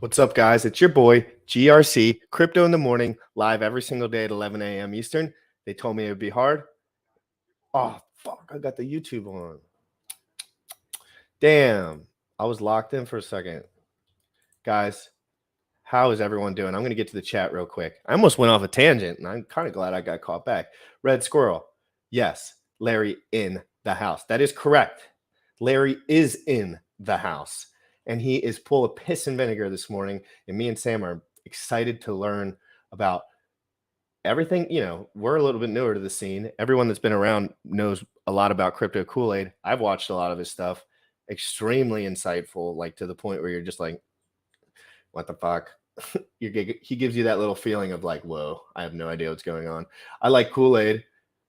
What's up, guys? It's your boy, GRC, Crypto in the Morning, live every single day at 11 a.m. Eastern. They told me it would be hard. Oh, fuck, I got the YouTube on. Damn, I was locked in for a second. Guys, how is everyone doing? I'm going to get to the chat real quick. I almost went off a tangent, and I'm kind of glad I got caught back. Red Squirrel, yes, Larry in the house. That is correct. Larry is in the house. And he is full of piss and vinegar this morning. And me and Sam are excited to learn about everything. You know, we're a little bit newer to the scene. Everyone that's been around knows a lot about Kryptokoolaid. I've watched a lot of his stuff. Extremely insightful, like to the point where you're just like, what the fuck? He gives you that little feeling of like, whoa, I have no idea what's going on. I like Kool-Aid.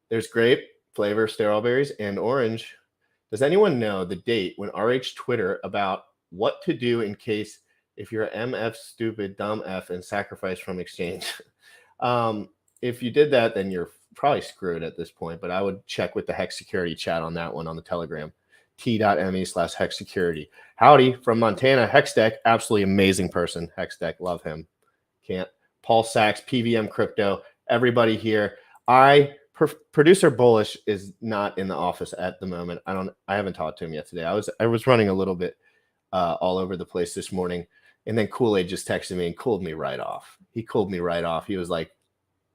There's grape flavor, strawberries, and orange. Does anyone know the date when RH Twitter about what to do in case if you're MF stupid dumb F and sacrifice from exchange? If you did that, then you're probably screwed at this point, but I would check with the Hex Security chat on that one on the Telegram, t.me/Hex Security. Howdy from Montana, Hexdeck, absolutely amazing person. Hexdeck, love him. Can't. Paul Sachs, PVM Crypto, everybody here. Producer Bullish is not in the office at the moment. I haven't talked to him yet today. I was running a little bit all over the place this morning, and then Kool-Aid just texted me and cooled me right off. He cooled me right off. He was like,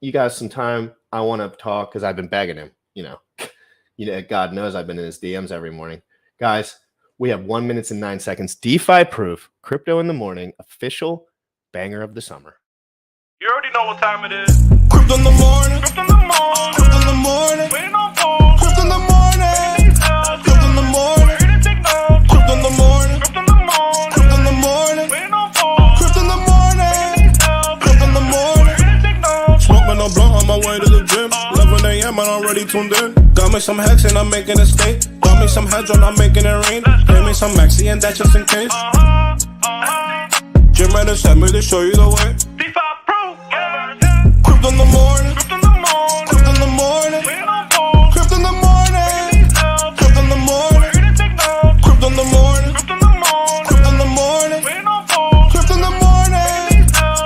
"You got some time? I want to talk," because I've been begging him. You know, God knows I've been in his DMs every morning. Guys, we have 1 minute and 9 seconds. DeFi proof, Crypto in the Morning, official banger of the summer. You already know what time it is. Crypto in the morning. Crypto in the morning. Crypto in the morning. Waiting on phone. Crypto in the morning. Crypto in the morning. Crypto in the morning. Crypto in the morning. Crypto in the morning. Waiting on phone. Crypto in the morning. Crypto in the morning. Smoking a blunt on my way to the gym. 11 a.m. and I'm already tuned in. Got me some hex and I'm making a stay. Got me some Hedron, I'm making it rain. Pay me some maxi and that just in case. Jim Reddit sent me to show you the way. Crypto in the morning. Crypto in the morning. Crypto in the morning. Crypto in the morning. Crypto in the morning. Crypto in the morning. Crypto in the morning. Crypto in the morning. Crypto in the morning.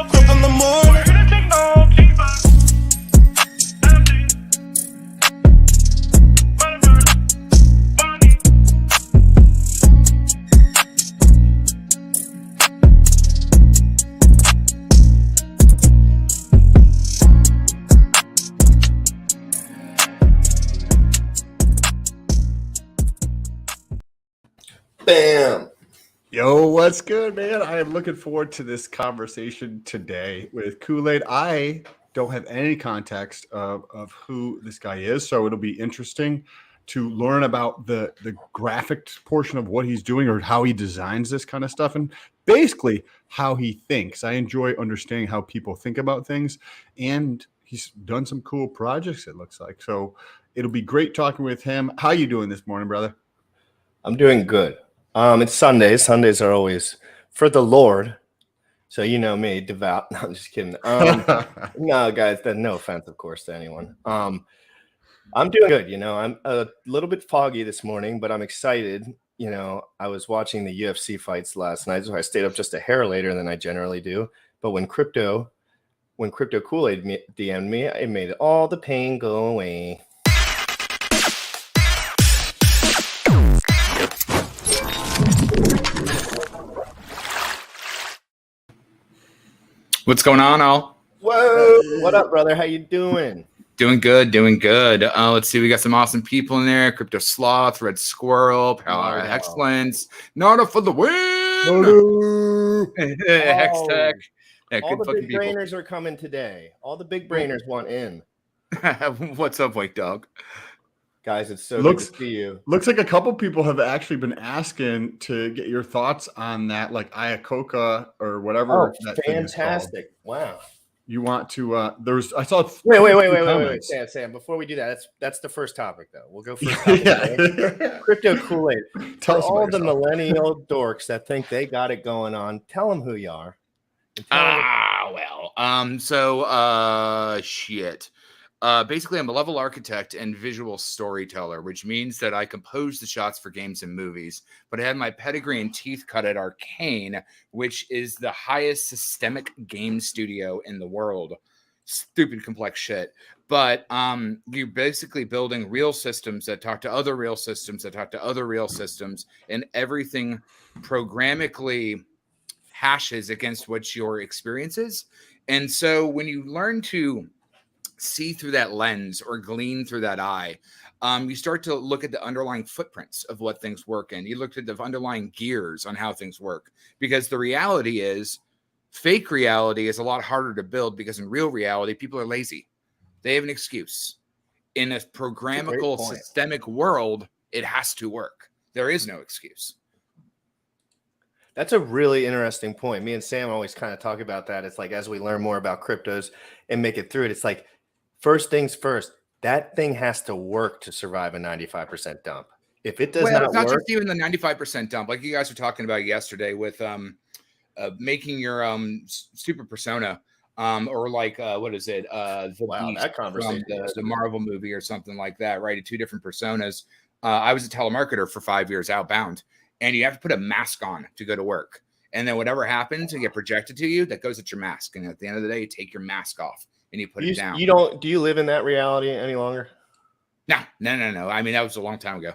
Crypto in the morning. Bam. Yo, what's good, man? I am looking forward to this conversation today with Kool-Aid. I don't have any context of who this guy is, so it'll be interesting to learn about the graphic portion of what he's doing or how he designs this kind of stuff and basically how he thinks. I enjoy understanding how people think about things, and he's done some cool projects, it looks like. So it'll be great talking with him. How you doing this morning, brother? I'm doing good. It's Sundays. Sundays are always for the Lord. So you know me, devout. No, I'm just kidding. No, guys, no offense, of course, to anyone. I'm doing good. You know, I'm a little bit foggy this morning, but I'm excited. You know, I was watching the UFC fights last night, so I stayed up just a hair later than I generally do. But when Kryptokoolaid DM'd me, it made all the pain go away. What's going on, Al? Whoa! What up, brother? How you doing? Doing good, doing good. Let's see, we got some awesome people in there. Crypto Sloth, Red Squirrel, Power Excellence, Nada for the win! Hex Tech. Yeah, all good the big fucking people. brainers are coming today. All the big brainers want in. What's up, White Dog? Guys, it's so good to see you. Looks like a couple people have actually been asking to get your thoughts on that, like Iacocca or whatever. Oh, fantastic. Wow. You want to I saw wait, Sam, before we do that, that's the first topic though. We'll go first topic. Kryptokoolaid. For all the millennial dorks that think they got it going on, tell them who you are. Shit. Basically, I'm a level architect and visual storyteller, which means that I compose the shots for games and movies. But I had my pedigree and teeth cut at Arcane, which is the highest systemic game studio in the world. Stupid complex shit. But you're basically building real systems that talk to other real systems that talk to other real systems, and everything programmatically hashes against what your experience is. And so when you learn to see through that lens or glean through that eye, you start to look at the underlying footprints of what things work in. You look at the underlying gears on how things work, because the reality is fake reality is a lot harder to build, because in real reality, people are lazy. They have an excuse. In a programmable systemic world, it has to work. There is no excuse. That's a really interesting point. Me and Sam always kind of talk about that. It's like, as we learn more about cryptos and make it through it, it's like, first things first, that thing has to work to survive a 95% dump. If it does not it's not work, just even the 95% dump, like you guys were talking about yesterday with making your super persona, or like what is it? Beast that conversation from the Marvel movie or something like that, right? 2 different personas. I was a telemarketer for 5 years outbound, and you have to put a mask on to go to work. And then whatever happens and get projected to you, that goes at your mask. And at the end of the day, you take your mask off and you put it down. Do you live in that reality any longer? No. I mean, that was a long time ago.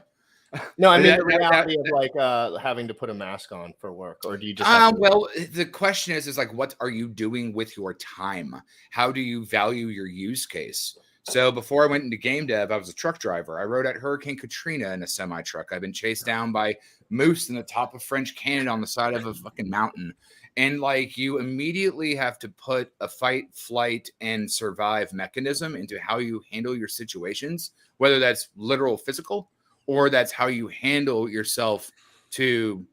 No, I mean the reality of like having to put a mask on for work, or do you just? Well, the question is like, what are you doing with your time? How do you value your use case? So before I went into game dev, I was a truck driver. I rode at Hurricane Katrina in a semi truck. I've been chased down by moose in the top of French Canada on the side of a fucking mountain. And like, you immediately have to put a fight, flight, and survive mechanism into how you handle your situations, whether that's literal physical, or that's how you handle yourself to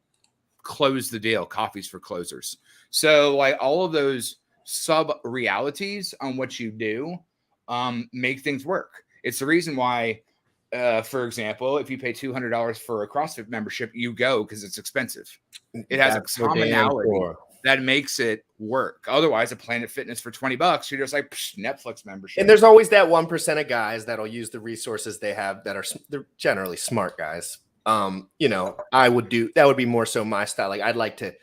close the deal, coffees for closers. So like all of those sub realities on what you do make things work. It's the reason why, for example, if you pay $200 for a CrossFit membership, you go because it's expensive. It has a commonality that makes it work. Otherwise, a Planet Fitness for $20, you're just like, Netflix membership. And there's always that 1% of guys that'll use the resources they have they're generally smart guys. I would that would be more so my style. Like, I'd like to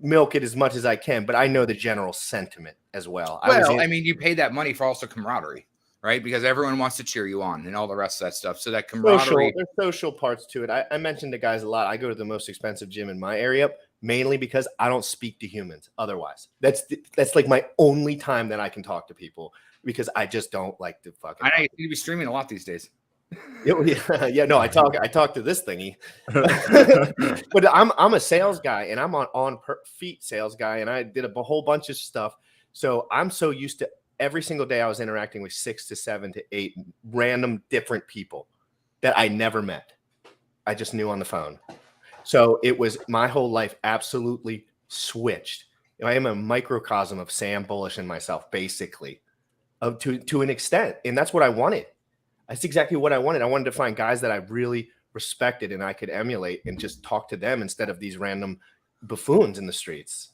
milk it as much as I can, but I know the general sentiment as well. I mean, you pay that money for also camaraderie, right? Because everyone wants to cheer you on and all the rest of that stuff. So that camaraderie. There's social parts to it. I mentioned to guys a lot. I go to the most expensive gym in my area, mainly because I don't speak to humans otherwise. That's like my only time that I can talk to people, because I just don't like to fucking. I know you need to be streaming a lot these days. Yeah, no, I talk to this thingy. But I'm a sales guy, and I'm on feet sales guy, and I did a whole bunch of stuff. So I'm so used to every single day I was interacting with 6 to 7 to 8 random different people that I never met. I just knew on the phone. So it was my whole life absolutely switched. I am a microcosm of Sam Bullish and myself, basically, to an extent. And that's what I wanted. That's exactly what I wanted. I wanted to find guys that I really respected and I could emulate and just talk to them instead of these random buffoons in the streets.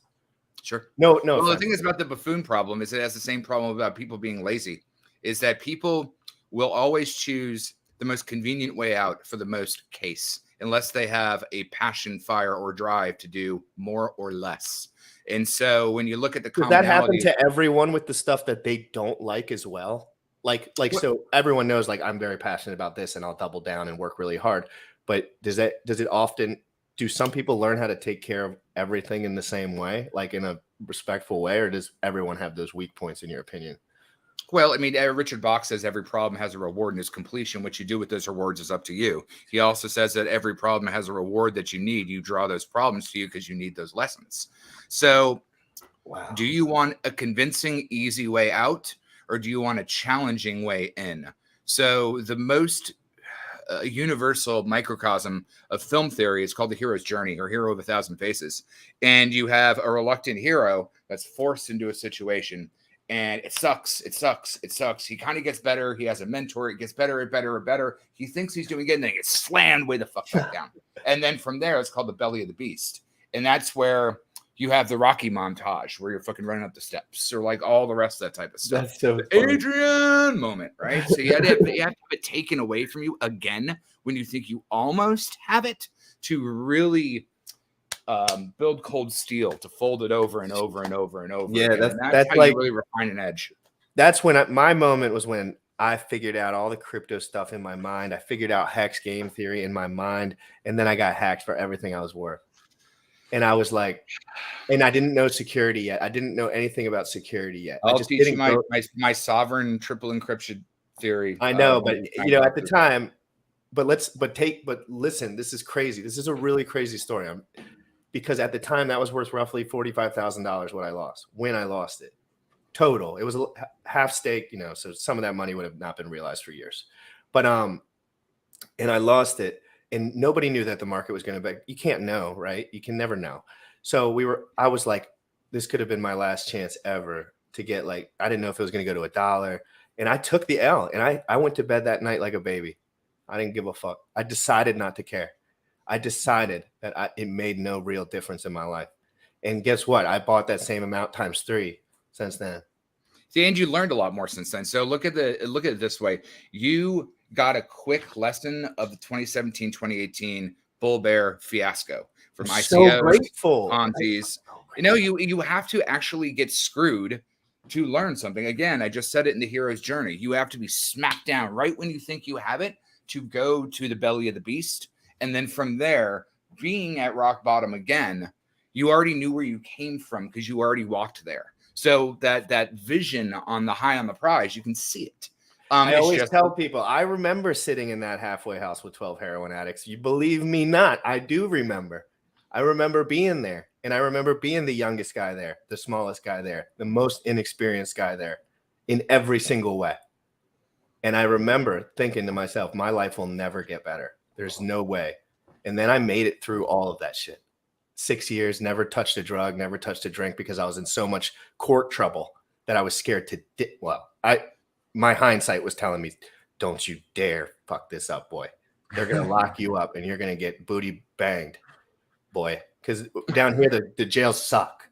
Sure. No. Well, the thing is about the buffoon problem is it has the same problem about people being lazy, is that people will always choose the most convenient way out for the most case, unless they have a passion, fire, or drive to do more or less. And so when you look at the Does that happen to everyone with the stuff that they don't like as well? Like, so everyone knows, like, I'm very passionate about this and I'll double down and work really hard. But do some people learn how to take care of everything in the same way, like in a respectful way, or does everyone have those weak points in your opinion? Well, I mean, Richard Bach says every problem has a reward in its completion. What you do with those rewards is up to you. He also says that every problem has a reward that you need. You draw those problems to you because you need those lessons. So do you want a convincing, easy way out, or do you want a challenging way in? So the most universal microcosm of film theory is called the hero's journey, or hero of 1,000 faces. And you have a reluctant hero that's forced into a situation, and it sucks. He kind of gets better. He has a mentor. It gets better and better and better. He thinks he's doing good, and then he gets slammed way the fuck back down. And then from there, it's called the belly of the beast. And that's where You have the Rocky montage where you're fucking running up the steps, or like all the rest of that type of stuff. That's so The funny. Adrian moment, right? So you have to have it taken away from you again when you think you almost have it, to really build cold steel, to fold it over and over and over and over. Yeah, again. that's And that's how like you really refine an edge. that's when my moment was when I figured out all the crypto stuff in my mind. I figured out Hex game theory in my mind, and then I got hacked for everything I was worth. And I was like, and I didn't know security yet. I didn't know anything about security yet. I I'll just teach didn't you go. my sovereign triple encryption theory. I know, but at the time, but listen, this is crazy. This is a really crazy story. Because at the time that was worth roughly $45,000 what I lost when I lost it. Total. It was a half stake, so some of that money would have not been realized for years. But and I lost it, and nobody knew that the market was going to be. You can't know, right? You can never know. So I was like, this could have been my last chance ever to get, like, I didn't know if it was going to go to $1. And I took the L, and I went to bed that night like a baby. I didn't give a fuck. I decided not to care. I decided that it made no real difference in my life. And guess what? I bought that same amount times 3 since then. See, and you learned a lot more since then. So look at it this way. You got a quick lesson of the 2017-2018 bull bear fiasco from ICOs, so grateful. Ponzi's. You have to actually get screwed to learn something. Again, I just said it in the hero's journey. You have to be smacked down right when you think you have it to go to the belly of the beast. And then from there, being at rock bottom again, you already knew where you came from because you already walked there. So that vision on the high on the prize, you can see it. I always tell people, I remember sitting in that halfway house with 12 heroin addicts. You believe me not? I do remember. I remember being there, and I remember being the youngest guy there, the smallest guy there, the most inexperienced guy there in every single way. And I remember thinking to myself, my life will never get better. There's no way. And then I made it through all of that shit. 6 years, never touched a drug, never touched a drink because I was in so much court trouble that I was scared to. My hindsight was telling me, don't you dare fuck this up, boy. They're going to lock you up and you're going to get booty banged, boy. Because down here, the jails suck.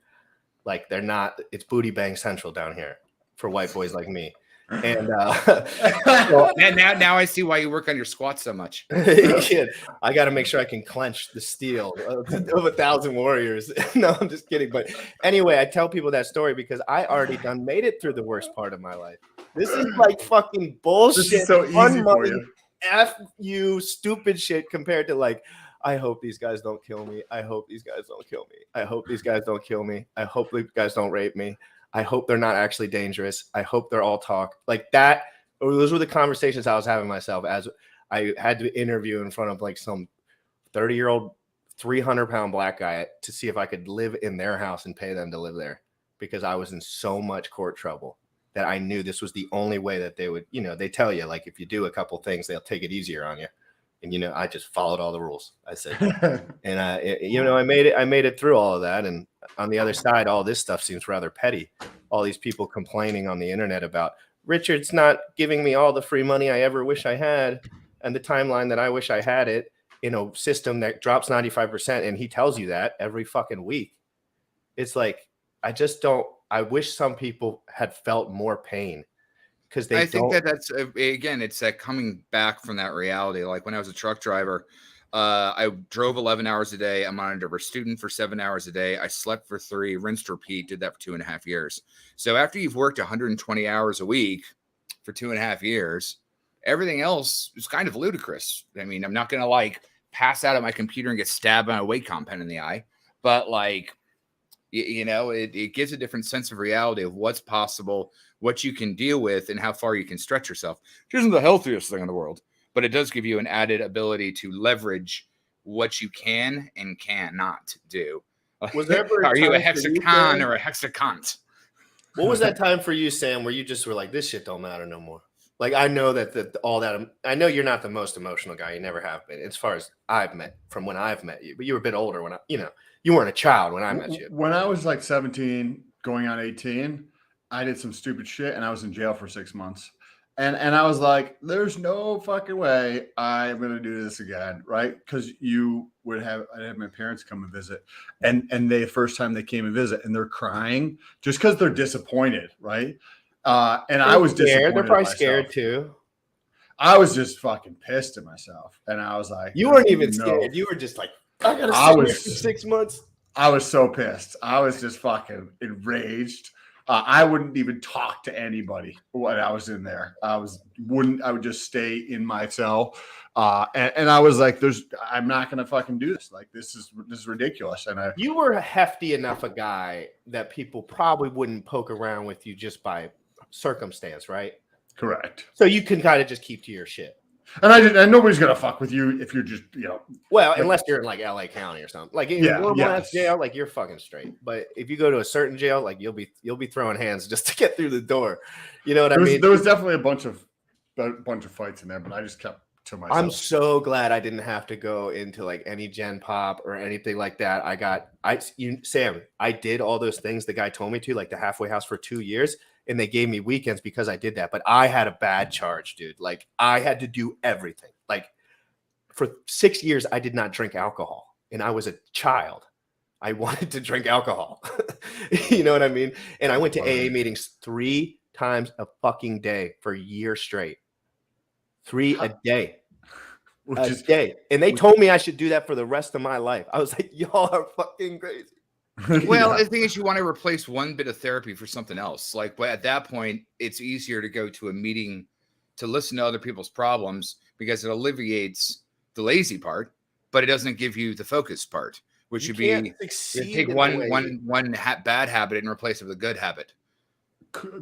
Like, they're not, it's booty bang central down here for white boys like me. And well, now I see why you work on your squats so much. I got to make sure I can clench the steel of 1,000 warriors. No, I'm just kidding. But anyway, I tell people that story because I already made it through the worst part of my life. This is like fucking bullshit. This is so easy for you. F you stupid shit compared to like, I hope these guys don't kill me. I hope these guys don't kill me. I hope these guys don't kill me. I hope these guys don't rape me. I hope they're not actually dangerous. I hope they're all talk like that. Those were the conversations I was having myself as I had to interview in front of like some 30-year-old, 300-pound black guy to see if I could live in their house and pay them to live there because I was in so much court trouble that I knew this was the only way that they would, they tell you like if you do a couple things, they'll take it easier on you. And, I just followed all the rules. I said, and I made it through all of that. And on the other side, all this stuff seems rather petty. All these people complaining on the internet about Richard's not giving me all the free money I ever wish I had. And the timeline that I wish I had it in a system that drops 95%. And he tells you that every fucking week. It's like, I wish some people had felt more pain. I think that's again, it's that coming back from that reality. Like when I was a truck driver, I drove 11 hours a day. I'm an undercover student for 7 hours a day. I slept for 3, rinsed, repeat, did that for 2.5 years. So after you've worked 120 hours a week for 2.5 years, everything else is kind of ludicrous. I mean, I'm not going to like pass out at my computer and get stabbed by a Wacom pen in the eye, but like, it gives a different sense of reality of what's possible, what you can deal with, and how far you can stretch yourself, which isn't the healthiest thing in the world, but it does give you an added ability to leverage what you can and cannot do. Was there ever Are you a hexacon or a hexacont? What was that time for you, Sam, where you just were like, this shit don't matter no more? Like, I know I know you're not the most emotional guy. You never have been, as far as from when I've met you, but you were a bit older when you weren't a child when I met you. When I was like 17, going on 18, I did some stupid shit and I was in jail for 6 months. And I was like, there's no fucking way I'm gonna do this again, right? Because I'd have my parents come and visit, and the first time they came and visit, and they're crying just because they're disappointed, right? And I was scared. disappointed. They're probably myself. scared too. I was just fucking pissed at myself, and I was like, you weren't even scared. You were just like, I gotta sit here for 6 months. I was so pissed. I was just fucking enraged. I wouldn't even talk to anybody when I was in there. I would just stay in my cell. And I was like, I'm not going to fucking do this. Like, this is ridiculous. And you were a hefty enough a guy that people probably wouldn't poke around with you just by circumstance, right? Correct. So you can kind of just keep to your shit. And nobody's gonna fuck with you if you're just, well, unless you're in like LA County or something, like in normal ass jail, like you're fucking straight. But if you go to a certain jail, like you'll be throwing hands just to get through the door. You know what I mean? There was definitely a bunch of fights in there, but I just kept to myself. I'm so glad I didn't have to go into like any Gen Pop or anything like that. Sam, I did all those things the guy told me to, like the halfway house for 2 years. And they gave me weekends because I did that. But I had a bad charge, dude. Like I had to do everything. Like for 6 years, I did not drink alcohol. And I was a child. I wanted to drink alcohol. You know what I mean? And I went to AA meetings 3 times a fucking day for a year straight. 3 a day. Day. And they told me I should do that for the rest of my life. I was like, y'all are fucking crazy. Well, the thing is, you want to replace one bit of therapy for something else. Like, but at that point, it's easier to go to a meeting to listen to other people's problems because it alleviates the lazy part, but it doesn't give you the focus part, which would be take one bad habit and replace it with a good habit.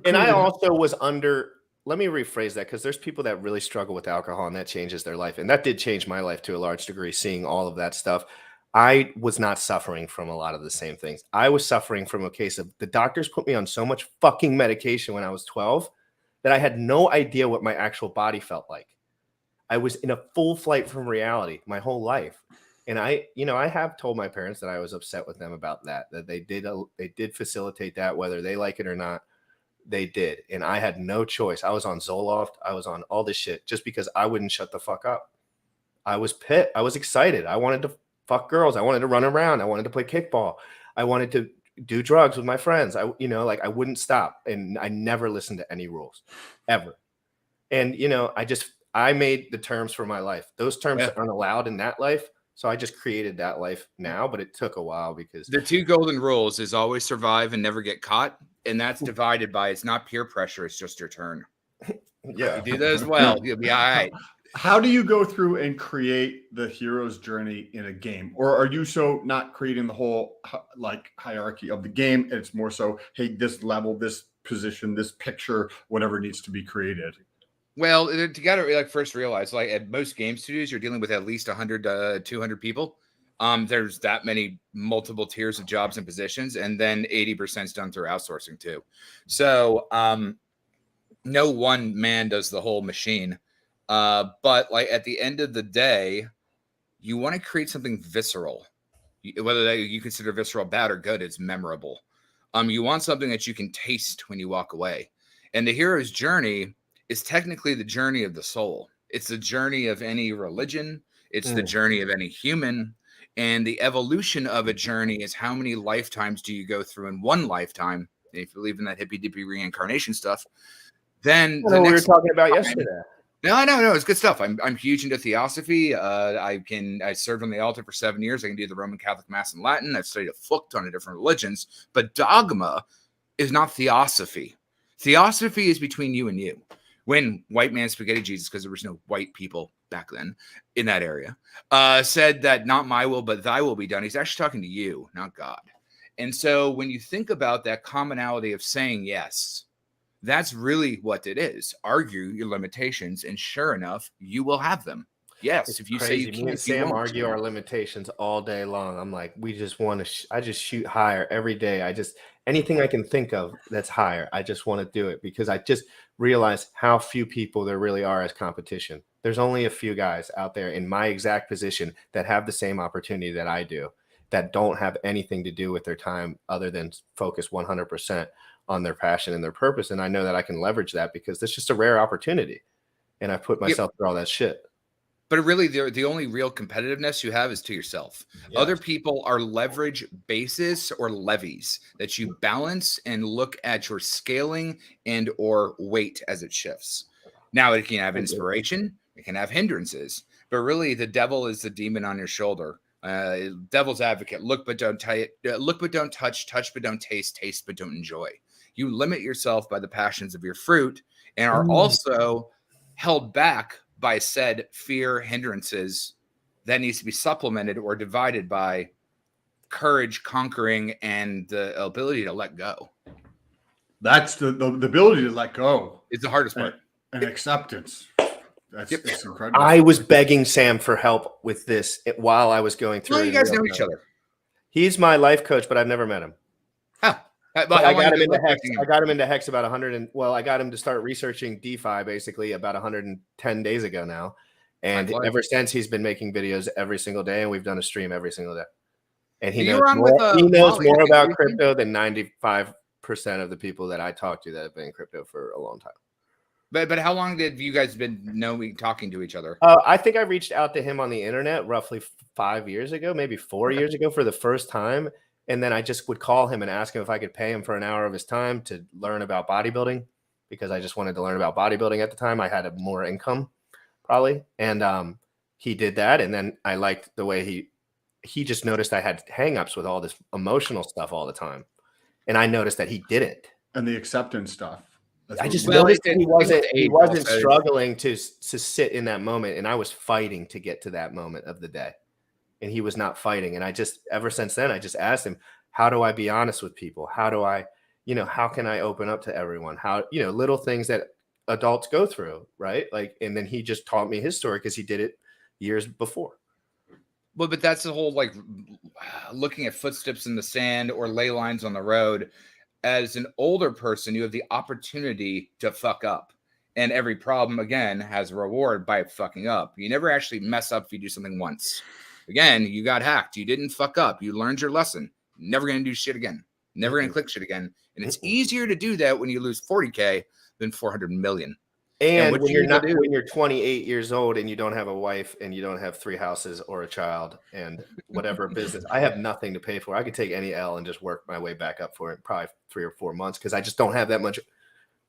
And I also was let me rephrase that, because there's people that really struggle with alcohol and that changes their life. And that did change my life to a large degree, seeing all of that stuff. I was not suffering from a lot of the same things. I was suffering from a case of the doctors put me on so much fucking medication when I was 12 that I had no idea what my actual body felt like. I was in a full flight from reality my whole life. And I have told my parents that I was upset with them about that they did facilitate that, whether they like it or not, they did. And I had no choice. I was on Zoloft. I was on all this shit just because I wouldn't shut the fuck up. I was pissed. I was excited. I wanted to fuck girls. I wanted to run around. I wanted to play kickball. I wanted to do drugs with my friends. I wouldn't stop. And I never listened to any rules ever. And, I made the terms for my life. Those terms aren't allowed in that life. So I just created that life now, but it took a while because the 2 golden rules is always survive and never get caught. And that's divided by, it's not peer pressure. It's just your turn. Yeah. You do those well, you'll be all right. How do you go through and create the hero's journey in a game? Or are you so not creating the whole like hierarchy of the game? And it's more so, hey, this level, this position, this picture, whatever needs to be created. Well, you got to first realize, like at most game studios, you're dealing with at least 100 to 200 people. There's that many multiple tiers of jobs and positions, and then 80% is done through outsourcing too. So no one man does the whole machine. But like at the end of the day, you want to create something visceral, whether you consider visceral bad or good, it's memorable. You want something that you can taste when you walk away. And the hero's journey is technically the journey of the soul. It's the journey of any religion. It's the journey of any human. And the evolution of a journey is how many lifetimes do you go through in one lifetime? And if you believe in that hippy dippy reincarnation stuff, then we were talking about yesterday. No, it's good stuff. I'm huge into theosophy. I served on the altar for 7 years. I can do the Roman Catholic Mass in Latin. I've studied a fuck ton of different religions, but dogma is not theosophy. Theosophy is between you and you. When white man spaghetti Jesus, because there was no white people back then in that area, said that not my will, but thy will be done. He's actually talking to you, not God. And so when you think about that commonality of saying yes, that's really what it is. Argue your limitations, and sure enough, you will have them. Yes, it's if you crazy. say you can't, Me and Sam argue our limitations all day long. I'm like, we just want to. I just shoot higher every day. Anything I can think of that's higher, I just want to do it because I just realize how few people there really are as competition. There's only a few guys out there in my exact position that have the same opportunity that I do, that don't have anything to do with their time other than focus 100% on their passion and their purpose. And I know that I can leverage that because that's just a rare opportunity. And I put myself through all that shit. But really, the only real competitiveness you have is to yourself. Yeah. Other people are leverage bases or levies that you balance and look at your scaling and or weight as it shifts. Now it can have inspiration, it can have hindrances, but really the devil is the demon on your shoulder. Devil's advocate: look but don't look but don't touch but don't taste but don't enjoy. You limit yourself by the passions of your fruit and are also held back by said fear hindrances that needs to be supplemented or divided by courage, conquering, and the ability to let go. That's the ability to let go. It's the hardest part. And acceptance. That's Yep. it's incredible. I was begging Sam for help with this while I was going through. Well, you guys know each other. He's my life coach, but I've never met him. How? I got him into Hex. I got him into Hex about 100 and I got him to start researching DeFi basically about 110 days ago now. And ever since he's been making videos every single day, and we've done a stream every single day. And he knows more about crypto than 95% of the people that I talk to that have been in crypto for a long time. But how long did you guys been talking to each other? I think I reached out to him on the internet roughly 5 years ago, maybe 4 years ago for the first time. And then I just would call him and ask him if I could pay him for an hour of his time to learn about bodybuilding, because I just wanted to learn about bodybuilding at the time. I had more income probably. And he did that. And then I liked the way he just noticed I had hangups with all this emotional stuff all the time. And I noticed that he didn't. And the acceptance stuff. I just noticed that he wasn't struggling to sit in that moment. And I was fighting to get to that moment of the day. And he was not fighting. And I just, ever since then, I just asked him, how do I be honest with people? How do I, how can I open up to everyone? How, little things that adults go through, right? Like, and then he just taught me his story because he did it years before. Well, but that's the whole, like, looking at footsteps in the sand or ley lines on the road. As an older person, you have the opportunity to fuck up. And every problem, again, has a reward by fucking up. You never actually mess up if you do something once. Again, you got hacked. You didn't fuck up. You learned your lesson. Never going to do shit again. Never going to click shit again. And it's easier to do that when you lose 40K than 400 million. And when you're 28 years old and you don't have a wife and you don't have 3 houses or a child and whatever business, I have nothing to pay for. I could take any L and just work my way back up for it, probably 3 or 4 months, because I just don't have that much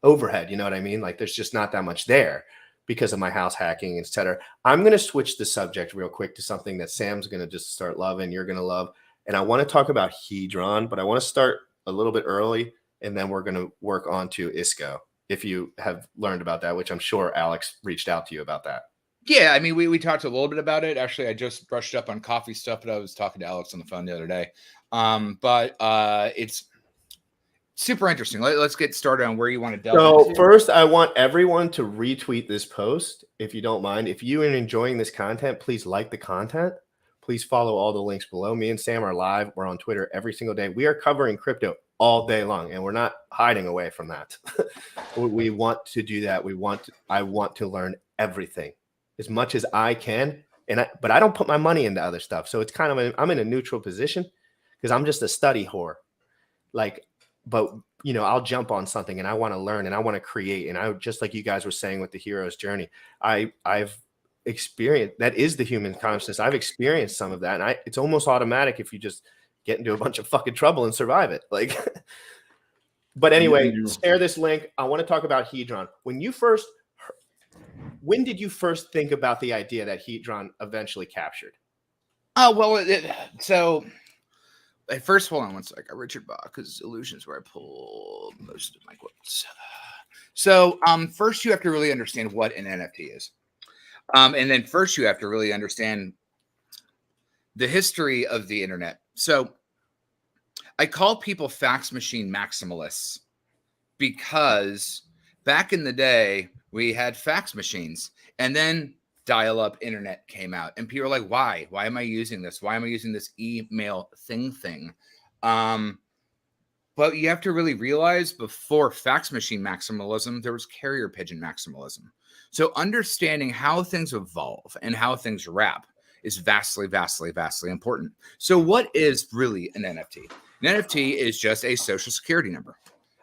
overhead. You know what I mean? Like, there's just not that much there because of my house hacking, etc. I'm going to switch the subject real quick to something that Sam's going to just start loving, you're going to love. And I want to talk about Hedron, but I want to start a little bit early, and then we're going to work on to ISCO. If you have learned about that, which I'm sure Alex reached out to you about that. Yeah, I mean, we talked a little bit about it. Actually, I just brushed up on coffee stuff, but I was talking to Alex on the phone the other day. But it's super interesting. Let's get started on where you want to delve into. So first, I want everyone to retweet this post, if you don't mind. If you are enjoying this content, please like the content. Please follow all the links below. Me and Sam are live. We're on Twitter every single day. We are covering crypto all day long, and we're not hiding away from that. We want to do that. I want to learn everything as much as I can, but I don't put my money into other stuff. So it's kind of I'm in a neutral position because I'm just a study whore. But I'll jump on something and I want to learn and I want to create. And I, just like you guys were saying with the hero's journey, I've experienced, that is the human consciousness. I've experienced some of that, and it's almost automatic if you just get into a bunch of fucking trouble and survive it. But anyway, share this link. I want to talk about Hedron. When did you first think about the idea that Hedron eventually captured? Oh, well, so first, hold on one sec. Richard Bach's Illusions, where I pull most of my quotes. So first you have to really understand what an NFT is. And then first you have to really understand the history of the internet. So I call people fax machine maximalists because back in the day we had fax machines, and then dial-up internet came out, and people are like, why am I using this? Why am I using this email thing? But you have to really realize, before fax machine maximalism, there was carrier pigeon maximalism. So understanding how things evolve and how things wrap is vastly, vastly, vastly important. So what is really an NFT? An NFT is just a social security number.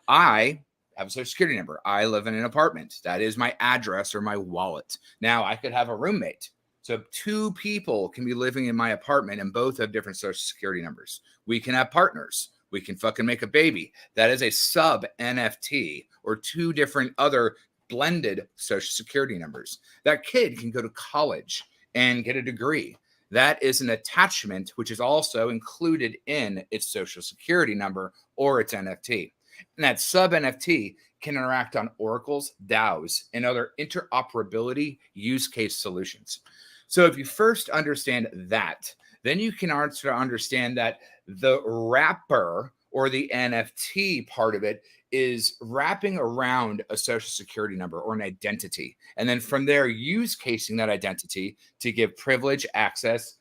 I have a social security number. I live in an apartment. That is my address or my wallet. Now I could have a roommate. So 2 people can be living in my apartment and both have different social security numbers. We can have partners. We can fucking make a baby. That is a sub NFT or 2 different other blended social security numbers. That kid can go to college and get a degree. That is an attachment, which is also included in its social security number or its NFT. And that sub NFT can interact on oracles, DAOs, and other interoperability use case solutions. So if you first understand that, then you can also understand that the wrapper or the NFT part of it is wrapping around a social security number or an identity. And then from there, use casing that identity to give privilege, access,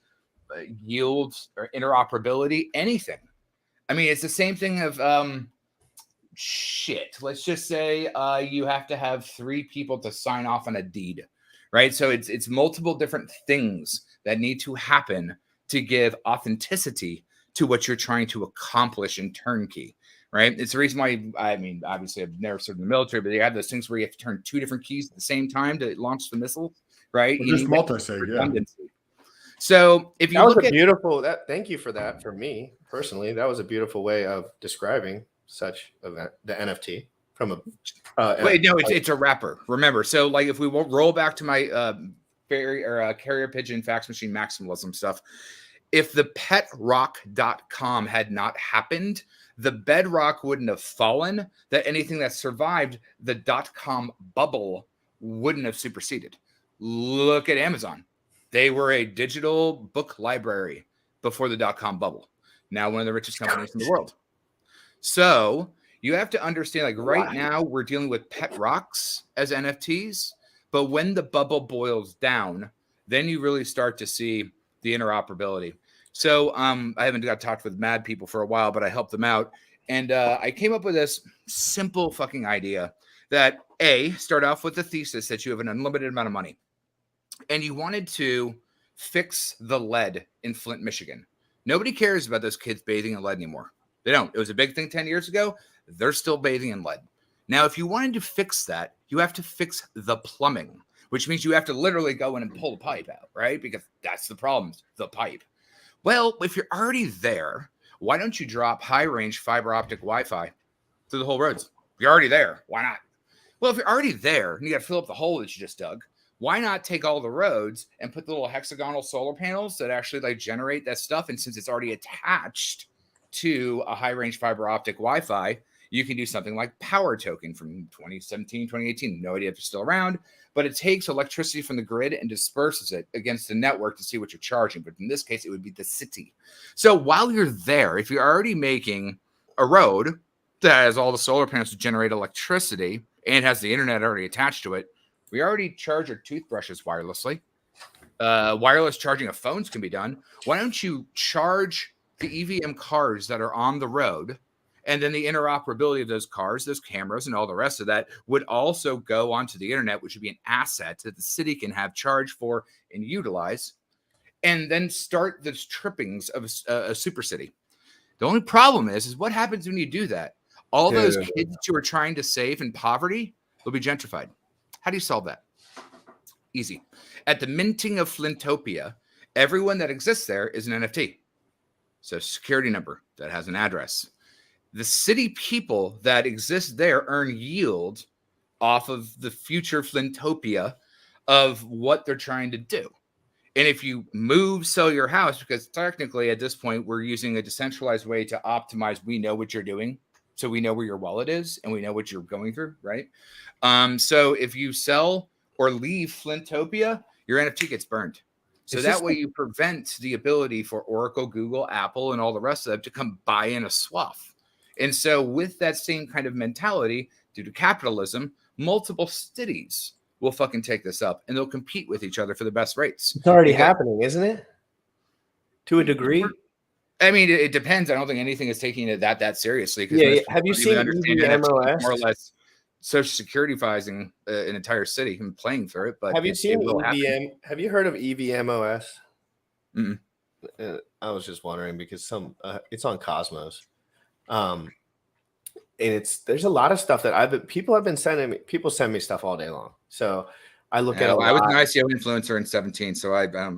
yields, or interoperability, anything. I mean, it's the same thing of shit. Let's just say you have to have 3 people to sign off on a deed, right? So it's multiple different things that need to happen to give authenticity to what you're trying to accomplish in turnkey, right? It's the reason why, I mean, obviously I've never served in the military, but they have those things where you have to turn 2 different keys at the same time to launch the missile, right? Well, just multi-sig, yeah. So if you That was look a at beautiful. Thank you for that. For me personally, that was a beautiful way of describing such event, the NFT from a. wait, no, it's a wrapper. Remember, so like if we roll back to my carrier pigeon fax machine maximalism stuff, if the petrock.com had not happened, the bedrock wouldn't have fallen, that anything that survived the .com bubble wouldn't have superseded. Look at Amazon. They were a digital book library before the .com bubble. Now one of the richest companies in the world. So you have to understand, like right now we're dealing with pet rocks as NFTs, but when the bubble boils down, then you really start to see the interoperability. So I haven't got talked with mad people for a while, but I helped them out. And I came up with this simple fucking idea that start off with the thesis that you have an unlimited amount of money and you wanted to fix the lead in Flint, Michigan. Nobody cares about those kids bathing in lead anymore. They don't. It was a big thing 10 years ago. They're still bathing in lead. Now, if you wanted to fix that, you have to fix the plumbing, which means you have to literally go in and pull the pipe out, right? Because that's the problem, the pipe. Well, if you're already there, why don't you drop high-range fiber optic Wi-Fi through the whole roads? You're already there. Why not? Well, if you're already there and you got to fill up the hole that you just dug, why not take all the roads and put the little hexagonal solar panels that actually like generate that stuff? And since it's already attached to a high-range fiber optic Wi-Fi, you can do something like Power Token from 2017, 2018. No idea if it's still around, but it takes electricity from the grid and disperses it against the network to see what you're charging. But in this case, it would be the city. So while you're there, if you're already making a road that has all the solar panels to generate electricity and has the internet already attached to it, we already charge our toothbrushes wirelessly. Wireless charging of phones can be done. Why don't you charge the EVM cars that are on the road? And then the interoperability of those cars, those cameras, and all the rest of that would also go onto the internet, which would be an asset that the city can have charge for and utilize, and then start the trippings of a super city. The only problem is what happens when you do that? All those kids that you are trying to save in poverty will be gentrified. How do you solve that? Easy. At the minting of Flintopia, everyone that exists there is an NFT. So security number that has an address. The city people that exist there earn yield off of the future Flintopia of what they're trying to do. And if you sell your house, because technically at this point, we're using a decentralized way to optimize. We know what you're doing. So we know where your wallet is and we know what you're going through, right? So if you sell or leave Flintopia, your NFT gets burned. So that way you prevent the ability for Oracle, Google, Apple, and all the rest of them to come buy in a swath. And so with that same kind of mentality, due to capitalism, multiple cities will fucking take this up and they'll compete with each other for the best rates. It's already happening, isn't it? To a degree. I mean, it depends. I don't think anything is taking it that seriously. Yeah. Have you seen EVMOS? More or less social security phasing an entire city and playing through it. But have you seen EVM? Have you heard of EVMOS? I was just wondering because it's on Cosmos. there's a lot of stuff that people have been sending me. People send me stuff all day long. So I look at a lot. I was an ICO influencer in 17, so I don't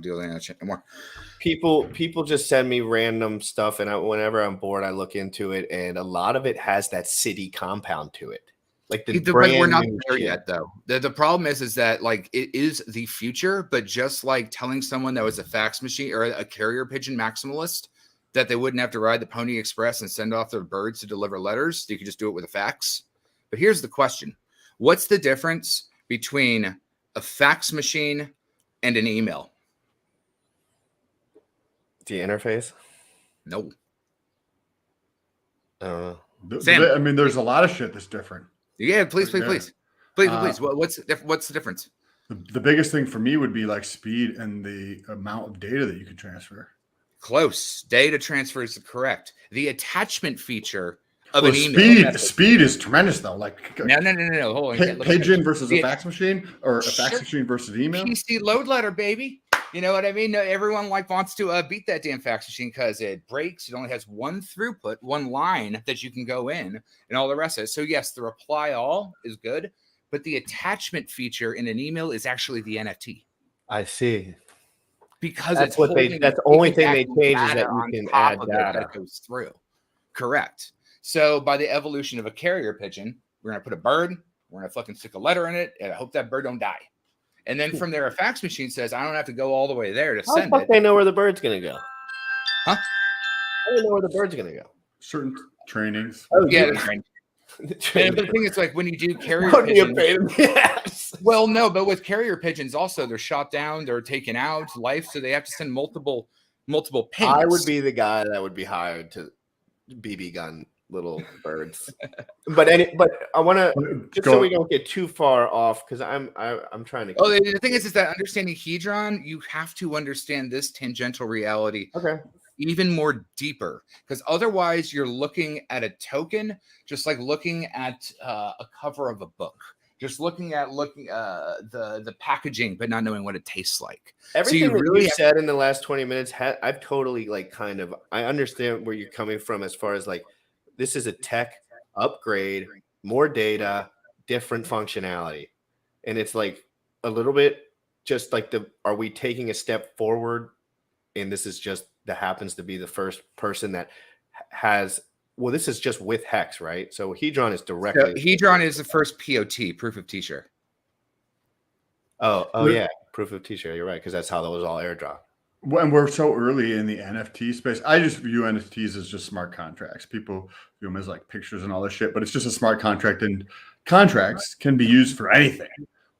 deal with that shit anymore. People just send me random stuff, and whenever I'm bored, I look into it, and a lot of it has that city compound to it. Like we're not there yet, though. The problem is that like it is the future, but just like telling someone that was a fax machine or a carrier pigeon maximalist that they wouldn't have to ride the Pony Express and send off their birds to deliver letters, you could just do it with a fax. But here's the question: what's the difference between a fax machine and an email? The interface? No. Sam. I mean, there's a lot of shit that's different. Yeah, please. Please. What's the difference? The biggest thing for me would be like speed and the amount of data that you can transfer. Close. Data transfer is correct. The attachment feature of an email. Speed is tremendous, though. Like no. Hold on. Pigeon versus a fax machine, or a fax machine versus email. PC load letter, baby. You know what I mean? Everyone wants to beat that damn fax machine because it breaks. It only has one throughput, one line that you can go in, and all the rest of it. So yes, the reply all is good, but the attachment feature in an email is actually the NFT. I see. Because that's the only thing they change is that you can add data that goes through. Correct. So by the evolution of a carrier pigeon, we're gonna put a bird, we're gonna fucking stick a letter in it, and I hope that bird don't die. And then from there, a fax machine says, I don't have to go all the way there to send it. They know where the bird's going to go? Huh? I don't know where the bird's going to go. Certain trainings. Oh, yeah. The thing is, like, when you do carrier pigeons. Yes. Well, no, but with carrier pigeons also, they're shot down, they're taken out, life, so they have to send multiple pins. I would be the guy that would be hired to BB gun little birds. but I want to just so we don't get too far off, because I'm trying to. The thing is that understanding Hedron, you have to understand this tangential reality. Okay. Even more deeper, because otherwise you're looking at a token, just like looking at a cover of a book, just looking at the packaging, but not knowing what it tastes like. Everything so you said in the last 20 minutes, I've totally I understand where you're coming from as far as like. This is a tech upgrade, more data, different functionality. And it's like a little bit just like are we taking a step forward? And this is just that happens to be the first person that has, this is just with Hex, right? So Hedron is directly. So Hedron is the first POT, proof of t-shirt. Oh yeah. Proof of t-shirt. You're right. Because that's how those all airdrop. When we're so early in the NFT space, I just view NFTs as just smart contracts. People view them as like pictures and all this shit, but it's just a smart contract, and contracts can be used for anything.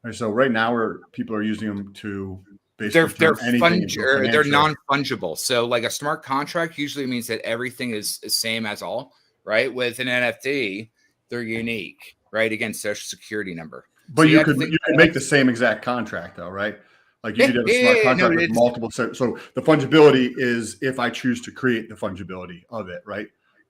And so right now, where people are using them to basically they're non-fungible. So like a smart contract usually means that everything is the same as all, right? With an NFT, they're unique, right? Again, social security number. But so you could make the same exact contract though, right? Like you could have a smart contract with multiple. So the fungibility is if I choose to create the fungibility of it, right?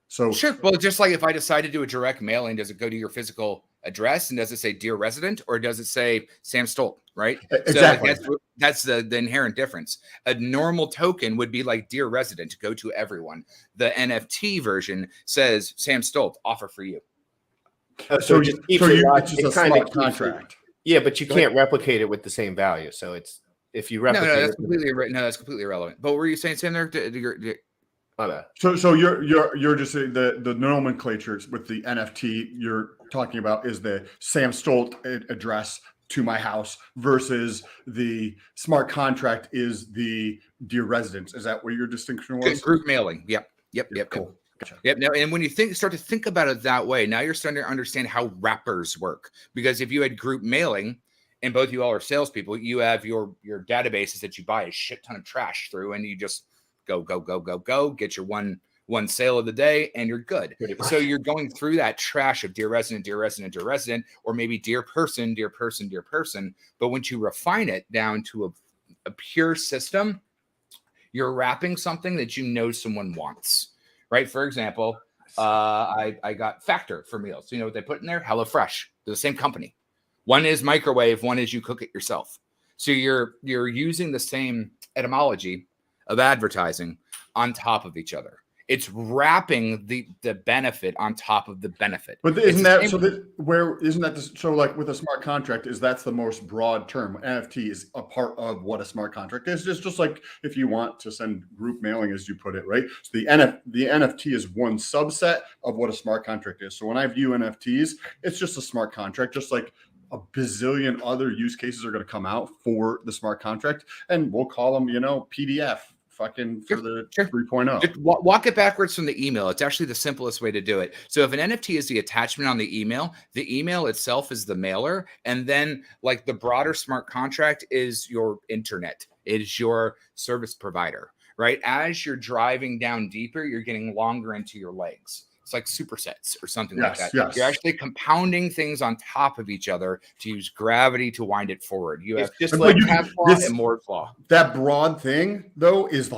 So sure. Well, just like if I decide to do a direct mailing, does it go to your physical address and does it say "Dear Resident" or does it say Sam Stolt? Right. Exactly. So that's the inherent difference. A normal token would be like "Dear Resident," go to everyone. The NFT version says "Sam Stolt, offer for you." It's just a smart contract. Yeah, but you can't replicate it with the same value. So it's. If you replicate that's completely irrelevant. But what were you saying, Sam? There, my bad. So you're just saying the nomenclature with the NFT you're talking about is the Sam Stolt address to my house versus the smart contract is the Dear Residents. Is that where your distinction was? Group mailing. Yep. Cool. Gotcha. Yep. Now, and when you start to think about it that way, now you're starting to understand how wrappers work. Because if you had group mailing. And both you all are salespeople. You have your databases that you buy a shit ton of trash through, and you just go, get your one sale of the day, and you're good. So you're going through that trash of Dear Resident, Dear Resident, Dear Resident, or maybe Dear Person, Dear Person, Dear Person. But once you refine it down to a pure system, you're wrapping something that you know someone wants, right? For example, I got Factor for meals. You know what they put in there? HelloFresh. They're the same company. One is microwave, one is you cook it yourself. So you're using the same etymology of advertising on top of each other. It's wrapping the benefit on top of the benefit. But It's isn't the that same- so like with a smart contract, that's the most broad term? NFT is a part of what a smart contract is. It's just like if you want to send group mailing, as you put it, right? So the NFT is one subset of what a smart contract is. So when I view NFTs, it's just a smart contract, just like a bazillion other use cases are going to come out for the smart contract, and we'll call them, PDF fucking for the Sure. 3.0. Just walk it backwards from the email. It's actually the simplest way to do it. So if an NFT is the attachment on the email itself is the mailer. And then like the broader smart contract is your internet. It is your service provider, right? As you're driving down deeper, you're getting longer into your legs. It's like supersets or something like that. Yes. You're actually compounding things on top of each other to use gravity to wind it forward. You have just like Path's law and Moore's law. That broad thing, though, is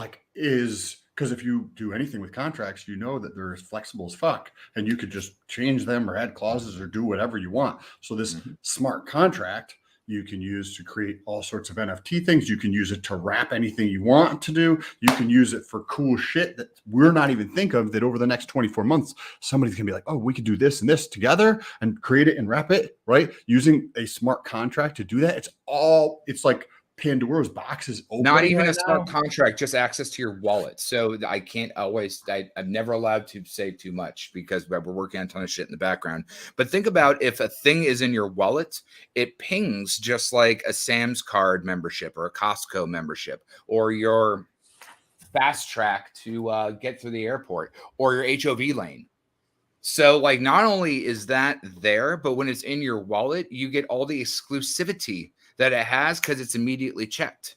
because if you do anything with contracts, you know that they're as flexible as fuck, and you could just change them or add clauses or do whatever you want. So this smart contract you can use to create all sorts of NFT things. You can use it to wrap anything you want to do. You can use it for cool shit that we're not even think of, that over the next 24 months, somebody's gonna be like, oh, we could do this and this together and create it and wrap it, right? Using a smart contract to do that. It's like Pandora's box is open. Not even right a smart now. contract, just access to your wallet. So I can't always, I'm never allowed to say too much because we're working on a ton of shit in the background. But think about if a thing is in your wallet, it pings just like a Sam's Card membership or a Costco membership or your fast track to get through the airport or your HOV lane. So like not only is that there, but when it's in your wallet, you get all the exclusivity that it has because it's immediately checked.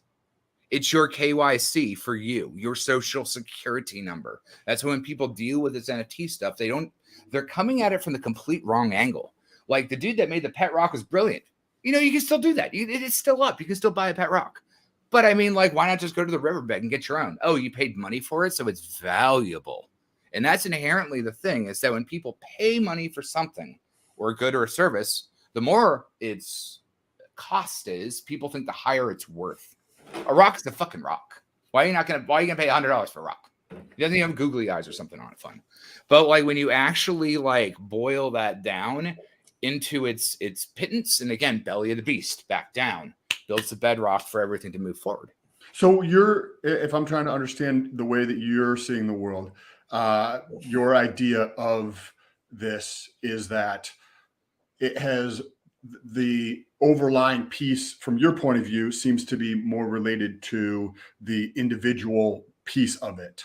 It's your KYC for you, your social security number. That's when people deal with this NFT stuff. They're coming at it from the complete wrong angle. Like the dude that made the pet rock was brilliant. You can still do that. It's still up. You can still buy a pet rock. But I mean, like, why not just go to the riverbed and get your own? Oh, you paid money for it, so it's valuable. And that's inherently the thing, is that when people pay money for something or a good or a service, the more its cost is, people think the higher it's worth. A rock is a fucking rock. Why are you gonna pay $100 for a rock? It doesn't even have googly eyes or something on it. Fun. But like when you actually like boil that down into its pittance, and again, belly of the beast, back down, builds the bedrock for everything to move forward. So if I'm trying to understand the way that you're seeing the world, your idea of this is that it has the overlying piece from your point of view seems to be more related to the individual piece of it.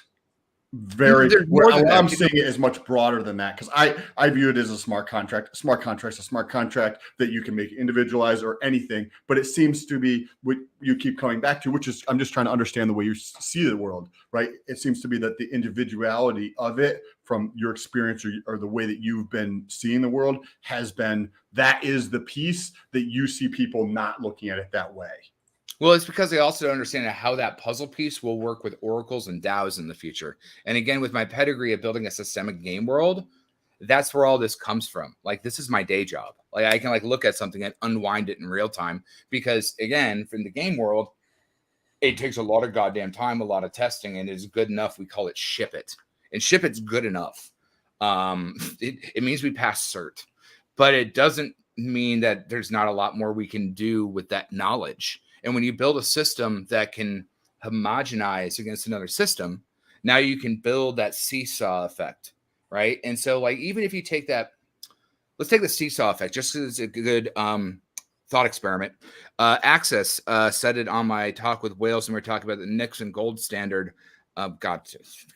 I'm saying it is much broader than that, because I view it as a smart contract. A smart contract is a smart contract that you can make individualized or anything, but it seems to be what you keep coming back to, which is, I'm just trying to understand the way you see the world, right? It seems to be that the individuality of it from your experience or the way that you've been seeing the world has been, that is the piece that you see people not looking at it that way. Well, it's because they also don't understand how that puzzle piece will work with oracles and DAOs in the future. And again, with my pedigree of building a systemic game world, that's where all this comes from. Like, this is my day job. Like, I can like look at something and unwind it in real time, because again, from the game world, it takes a lot of goddamn time, a lot of testing, and it's good enough. We call it ship it, and ship it's good enough. It means we pass cert, but it doesn't mean that there's not a lot more we can do with that knowledge. And when you build a system that can homogenize against another system, now you can build that seesaw effect, right? And so, like, even if you take that, let's take the seesaw effect, just as a good thought experiment. Access said it on my talk with Wales, and we were talking about the Nixon gold standard. God, it's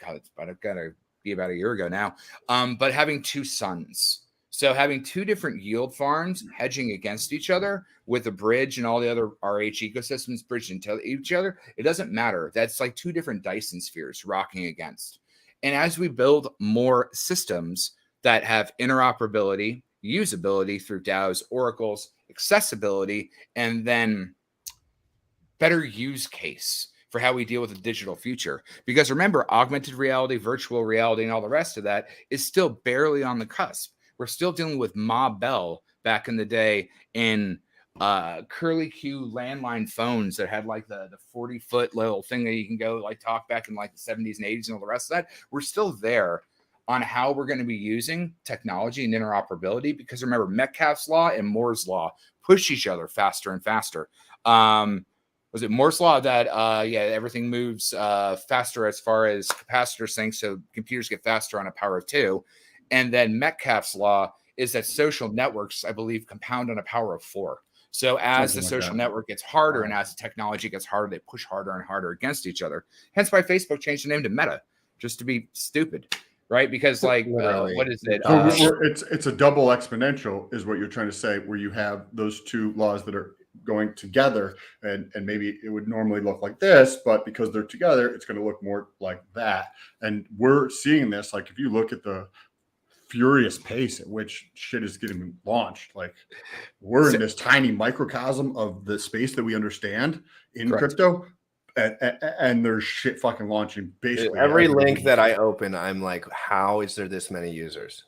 gotta be about a year ago now. But having two suns. So having two different yield farms hedging against each other with a bridge and all the other RH ecosystems bridged into each other, it doesn't matter. That's like two different Dyson spheres rocking against. And as we build more systems that have interoperability, usability through DAOs, oracles, accessibility, and then better use case for how we deal with the digital future. Because remember, augmented reality, virtual reality, and all the rest of that is still barely on the cusp. We're still dealing with Ma Bell back in the day in curly Q landline phones that had like the 40-foot little thing that you can go like talk back in like the 70s and 80s and all the rest of that. We're still there on how we're going to be using technology and interoperability, because remember, Metcalfe's law and Moore's law push each other faster and faster. Was it Moore's law that everything moves faster as far as capacitors things, so computers get faster on a power of 2, and then Metcalfe's law is that social networks, I believe, compound on a power of 4. So as the social network gets harder and as the technology gets harder, they push harder and harder against each other. Hence why Facebook changed the name to Meta, just to be stupid, right? Because like, what is it? It's a double exponential is what you're trying to say, where you have those two laws that are going together, and maybe it would normally look like this, but because they're together, it's going to look more like that. And we're seeing this, like if you look at the furious pace at which shit is getting launched, like we're in this tiny microcosm of the space that we understand in crypto, and there's shit fucking launching basically every link that I open. I'm like, how is there this many users?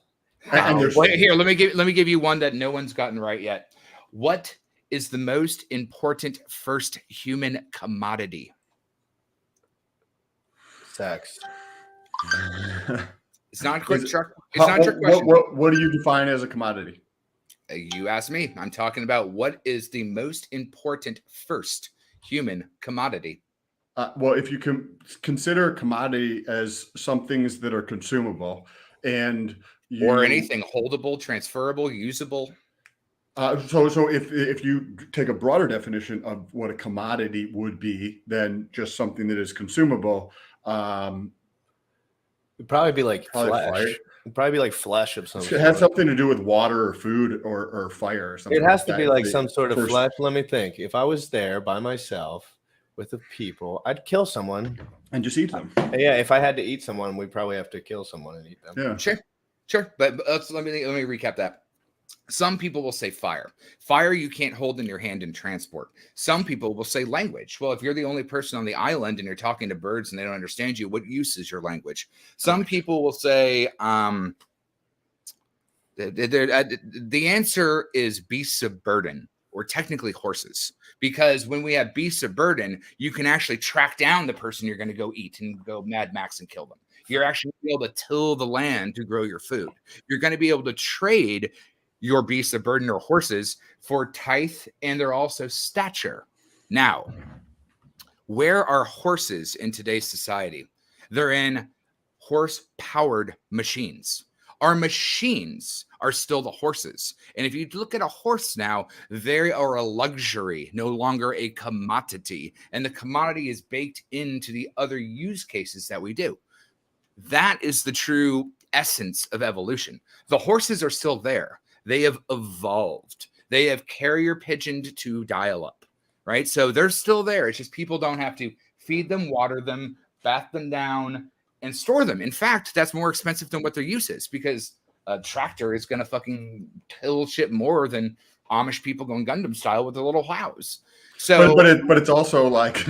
Here, let me give you one that no one's gotten right yet. What is the most important first human commodity? Sex. It's not a quick truck. It's not your question. What do you define as a commodity? You asked me. I'm talking about what is the most important first human commodity. Well, if you can consider commodity as some things that are consumable, and or anything holdable, transferable, usable. So if you take a broader definition of what a commodity would be than just something that is consumable, it'd probably be like flesh. It'd probably be like flesh of some sort. It has something to do with water or food or fire or something. It has to be like some sort of flesh. Let me think. If I was there by myself with the people, I'd kill someone and just eat them. Yeah, if I had to eat someone, we'd probably have to kill someone and eat them. Yeah, sure. But let me recap that. Some people will say fire. Fire you can't hold in your hand and transport. Some people will say language. Well, if you're the only person on the island and you're talking to birds and they don't understand you, what use is your language? Some people will say the answer is beasts of burden, or technically horses. Because when we have beasts of burden, you can actually track down the person you're going to go eat and go Mad Max and kill them. You're actually able to till the land to grow your food. You're going to be able to trade your beasts of burden or horses for tithe, and they're also stature. Now, where are horses in today's society? They're in horse-powered machines. Our machines are still the horses. And if you look at a horse now, they are a luxury, no longer a commodity. And the commodity is baked into the other use cases that we do. That is the true essence of evolution. The horses are still there. They have evolved. They have carrier pigeoned to dial up, right? So they're still there. It's just people don't have to feed them, water them, bath them down, and store them. In fact, that's more expensive than what their use is, because a tractor is going to fucking till shit more than Amish people going Gundam style with their little plows. So, but it's also like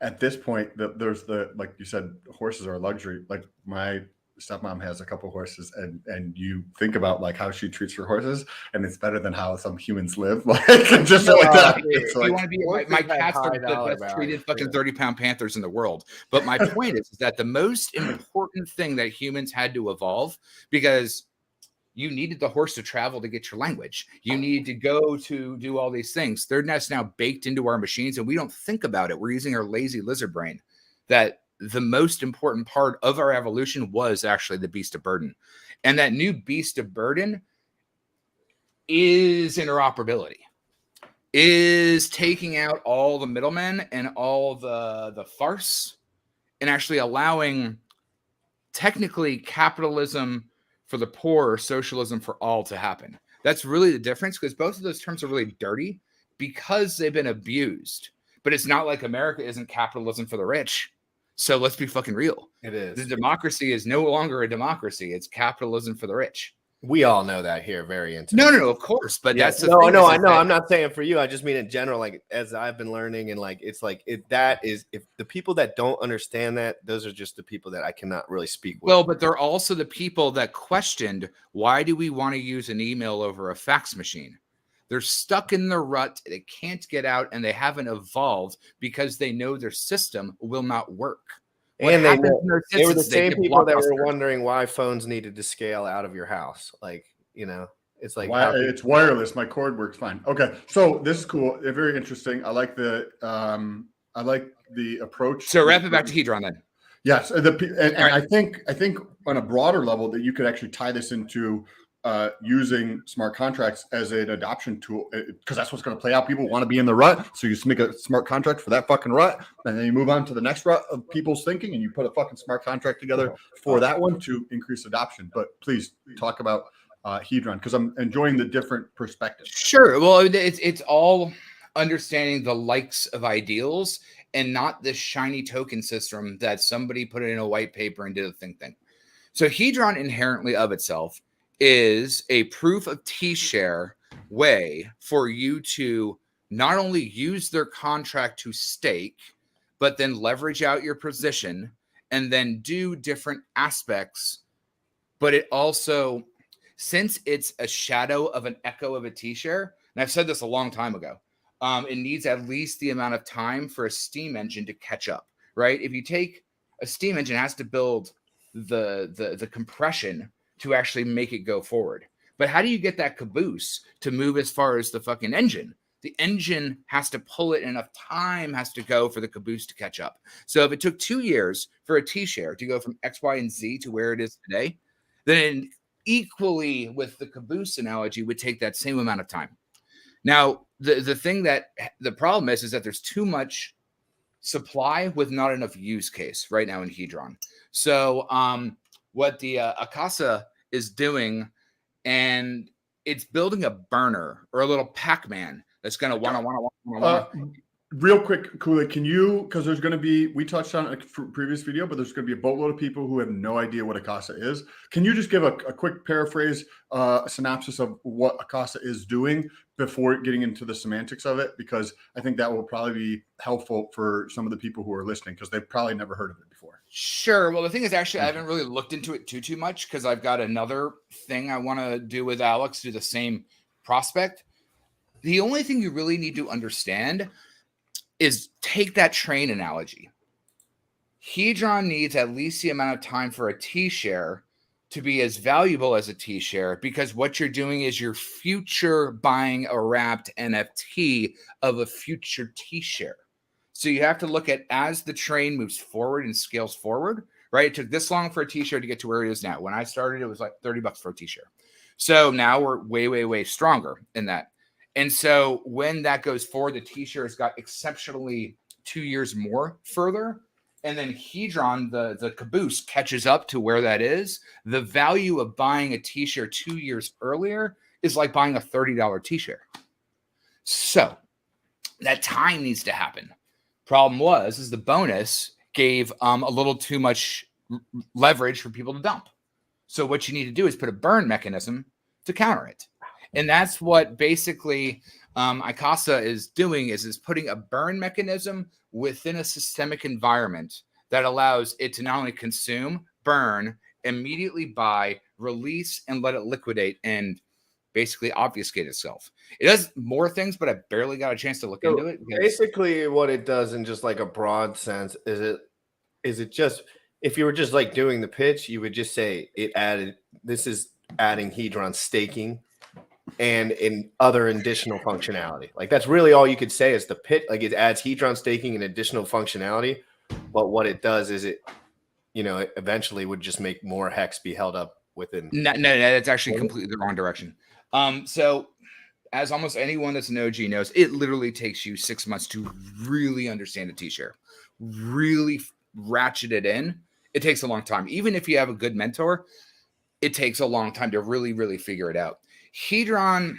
at this point that there's like you said, horses are a luxury. Like my stepmom has a couple horses, and you think about like how she treats her horses, and it's better than how some humans live. Like just like that. It's like, you want to be my cats are the best treated fucking 30-pound panthers in the world. But my point is that the most important thing that humans had to evolve, because you needed the horse to travel to get your language. You need to go to do all these things. They're just now baked into our machines, and we don't think about it. We're using our lazy lizard brain. That the most important part of our evolution was actually the beast of burden. And that new beast of burden is interoperability, is taking out all the middlemen and all the farce, and actually allowing technically capitalism for the poor or socialism for all to happen. That's really the difference, because both of those terms are really dirty because they've been abused. But it's not like America isn't capitalism for the rich. So let's be fucking real. It is. The democracy is no longer a democracy. It's capitalism for the rich. We all know that here very intimately. No, of course. But yes. that's the thing. No, I know. I'm not saying for you. I just mean in general, like as I've been learning, and like it's like that is, if the people that don't understand that, those are just the people that I cannot really speak with. Well, but they're also the people that questioned, why do we want to use an email over a fax machine? They're stuck in the rut. They can't get out, and they haven't evolved because they know their system will not work. What And they happens know, in their they were the systems is they same get people that were blockbusters. wondering why phones needed to scale out of your house. Like, you know, it's like Why, it's wireless. My cord works fine. Okay, so this is cool. Very interesting. I like the approach. So wrap it back to Hedron then. Yes, and I think on a broader level that you could actually tie this into using smart contracts as an adoption tool, because that's what's going to play out. People want to be in the rut, so you just make a smart contract for that fucking rut, and then you move on to the next rut of people's thinking, and you put a fucking smart contract together for that one to increase adoption. But please talk about Hedron, because I'm enjoying the different perspectives. Sure. Well, it's all understanding the likes of ideals and not this shiny token system that somebody put it in a white paper and did a thing. So Hedron inherently of itself is a proof of T-share way for you to not only use their contract to stake, but then leverage out your position and then do different aspects. But it also, since it's a shadow of an echo of a T-share, and I've said this a long time ago, it needs at least the amount of time for a steam engine to catch up, right? If you take a steam engine, it has to build the compression to actually make it go forward. But how do you get that caboose to move as far as the fucking engine? The engine has to pull it, and enough time has to go for the caboose to catch up. So if it took 2 years for a T-share to go from X, Y, and Z to where it is today, then equally with the caboose analogy would take that same amount of time. Now, the thing that the problem is that there's too much supply with not enough use case right now in Hedron. So what the Akasa is doing, and it's building a burner or a little Pac-Man that's going to wanna. Real quick, Koolaid, can you, because there's going to be, we touched on a previous video, but there's going to be a boatload of people who have no idea what Akasa is. Can you just give a quick paraphrase, synopsis of what Akasa is doing before getting into the semantics of it? Because I think that will probably be helpful for some of the people who are listening, because they've probably never heard of it before. Sure. Well, the thing is, actually, I haven't really looked into it too much, because I've got another thing I want to do with Alex, do the same prospect. The only thing you really need to understand is take that train analogy. Hedron needs at least the amount of time for a T-share to be as valuable as a T-share, because what you're doing is you're future buying a wrapped NFT of a future T-share. So you have to look at as the train moves forward and scales forward, right? It took this long for a T-share to get to where it is now. When I started, it was like $30 for a T-share. So now we're way stronger in that. And so when that goes forward, the T-share has got exceptionally 2 years more further. And then Hedron, the caboose, catches up to where that is. The value of buying a T-share 2 years earlier is like buying a $30 T-share. So that time needs to happen. Problem is the bonus gave a little too much leverage for people to dump. So what you need to do is put a burn mechanism to counter it. And that's what basically Akasa is doing, is putting a burn mechanism within a systemic environment that allows it to not only consume, burn, immediately buy, release, and let it liquidate and basically obfuscate itself. It does more things, but I barely got a chance to look into it. Basically, what it does in just like a broad sense is it just, if you were just like doing the pitch, you would just say this is adding Hedron staking and in other additional functionality. Like that's really all you could say is the pit. Like it adds Hedron staking and additional functionality. But what it does is it eventually would just make more hex be held up within. No, that's actually completely the wrong direction. So as almost anyone that's an OG knows, it literally takes you 6 months to really understand a T-share, really ratchet it in. It takes a long time. Even if you have a good mentor, it takes a long time to really figure it out. Hedron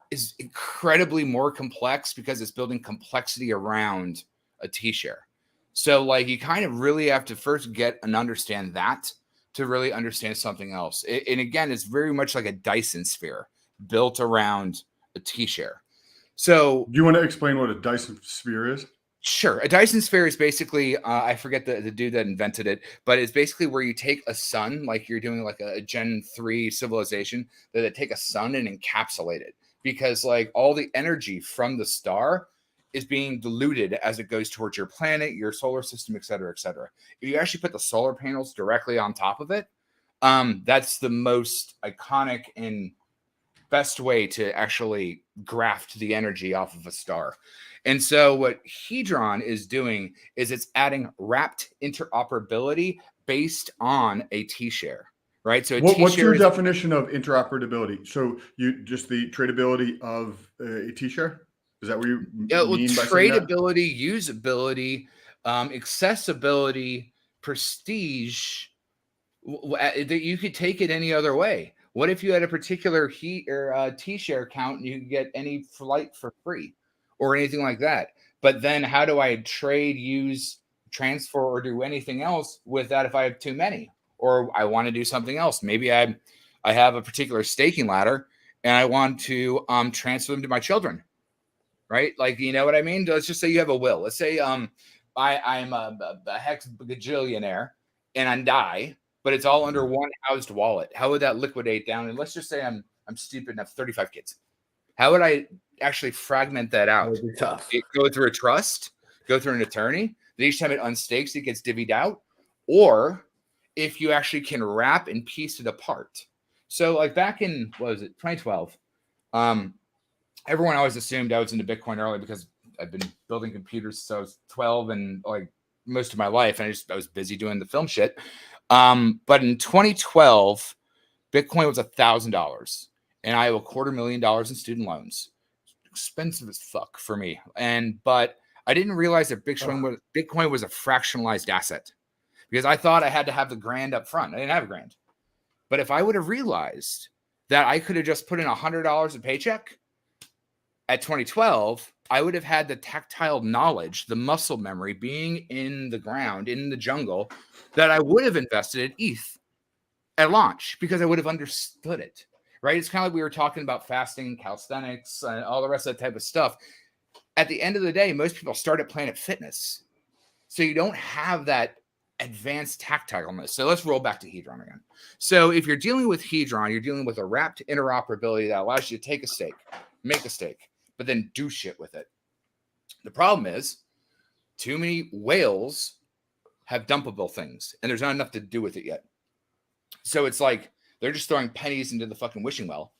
is incredibly more complex because it's building complexity around a T-share. So like you kind of really have to first get and understand that to really understand something else. And again, it's very much like a Dyson sphere built around a T-share. So do you want to explain what a Dyson sphere is? Sure. A Dyson sphere is basically, I forget the dude that invented it, but it's basically where you take a sun, like you're doing like a Gen 3 civilization, that they take a sun and encapsulate it. because like all the energy from the star is being diluted as it goes towards your planet, your solar system, et cetera, et cetera. If you actually put the solar panels directly on top of it, that's the most iconic and best way to actually graft the energy off of a star. And so what Hedron is doing is it's adding wrapped interoperability based on a T-share, right? So what's your definition of interoperability? So you just the tradability of a T-share? Is that what you mean by tradability, usability, accessibility, prestige, that you could take it any other way. What if you had a particular T-share account and you could get any flight for free or anything like that? But then how do I trade, use, transfer, or do anything else with that if I have too many? Or I want to do something else. Maybe I have a particular staking ladder and I want to transfer them to my children, right? Like, you know what I mean? Let's just say you have a will. Let's say I'm a hex gajillionaire and I die, but it's all under one housed wallet. How would that liquidate down? And let's just say I'm stupid enough, 35 kids. How would I actually fragment that out? That would be tough. Go through a trust, go through an attorney. That each time it unstakes, it gets divvied out. Or if you actually can wrap and piece it apart. So like back in, 2012, everyone always assumed I was into Bitcoin early because I've been building computers since I was 12 and like most of my life. And I was busy doing the film shit. But in 2012, Bitcoin was $1,000 and I have $250,000 in student loans. Expensive as fuck for me. But I didn't realize that Bitcoin was a fractionalized asset because I thought I had to have the grand up front. I didn't have a grand. But if I would have realized that I could have just put in $100 a paycheck at 2012, I would have had the tactile knowledge, the muscle memory being in the ground, in the jungle, that I would have invested in ETH at launch because I would have understood it, right? It's kind of like we were talking about fasting, calisthenics, and all the rest of that type of stuff. At the end of the day, most people start at Planet Fitness. So you don't have that advanced tactileness. So let's roll back to Hedron again. So if you're dealing with Hedron, you're dealing with a wrapped interoperability that allows you to take a stake, make a stake, but then do shit with it. The problem is too many whales have dumpable things and there's not enough to do with it yet. So it's like they're just throwing pennies into the fucking wishing well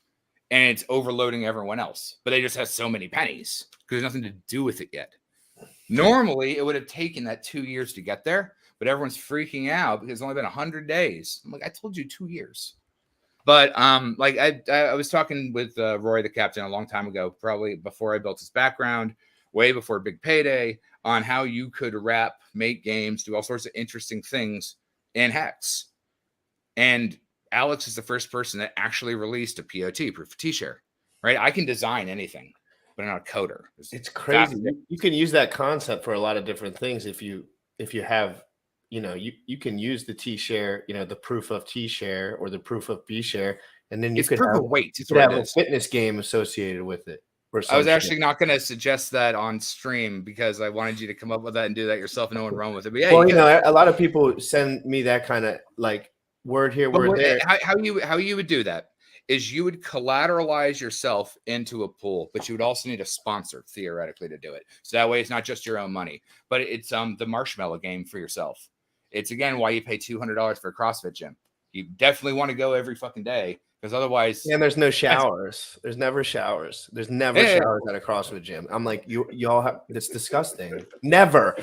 and it's overloading everyone else, but they just have so many pennies because there's nothing to do with it yet. Normally it would have taken that 2 years to get there, but everyone's freaking out because it's only been 100 days. I'm like, I told you 2 years. But like I was talking with Roy, the captain, a long time ago, probably before I built his background, way before Big Payday, on how you could wrap, make games, do all sorts of interesting things in Hex. And Alex is the first person that actually released a POT, proof of T-share, right? I can design anything, but I'm not a coder. It's crazy. You can use that concept for a lot of different things. If you have, you can use the T-share, the proof of T-share or the proof of B-share, and then you could have weight. You could have a fitness game associated with it. I was actually not going to suggest that on stream because I wanted you to come up with that and do that yourself and no one run with it. But yeah, well, a lot of people send me that kind of like word here, word there. How you would do that is you would collateralize yourself into a pool, but you would also need a sponsor theoretically to do it. So that way it's not just your own money, but it's the marshmallow game for yourself. It's again why you pay $200 for a CrossFit gym. You definitely want to go every fucking day. Because otherwise, and there's no showers. There's never showers. There's never showers at a CrossFit gym. I'm like, y'all have. It's disgusting. Never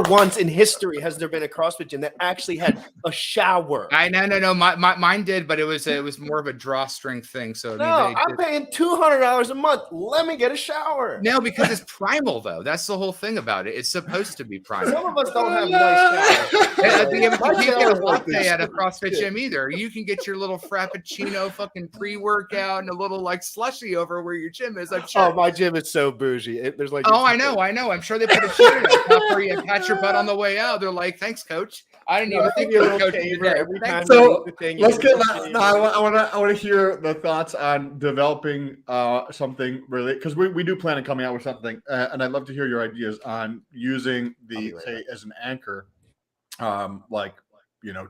once in history has there been a CrossFit gym that actually had a shower. No. Mine did, but it was more of a drawstring thing. So I'm paying $200 a month. Let me get a shower. No, because it's primal though. That's the whole thing about it. It's supposed to be primal. Some of us don't have nice showers. You can't get a latte at a CrossFit gym either. You can get your little frappuccino. Fucking pre-workout and a little like slushy over where your gym is. I'm sure. Oh, my gym is so bougie. There's like I know. I'm sure they put a sheet on top where you pat your butt on the way out. They're like, "Thanks, coach." I didn't even think you were coaching today. Every time so let's get that. I want to hear the thoughts on developing something really because we do plan on coming out with something, and I'd love to hear your ideas on using the say as an anchor, like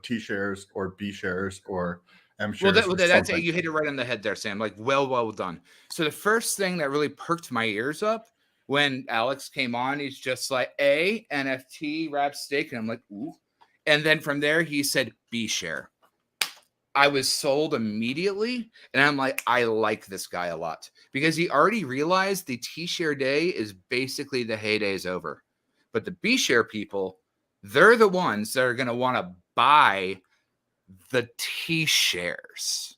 T shares or B shares or M shares. That's it. You hit it right on the head there, Sam. Like, well done. So the first thing that really perked my ears up when Alex came on, he's just like, A, NFT wrap stake. And I'm like, ooh. And then from there, he said, B share. I was sold immediately. And I'm like, I like this guy a lot because he already realized the T share day is basically the heyday is over. But the B share people, they're the ones that are going to want to buy the T shares.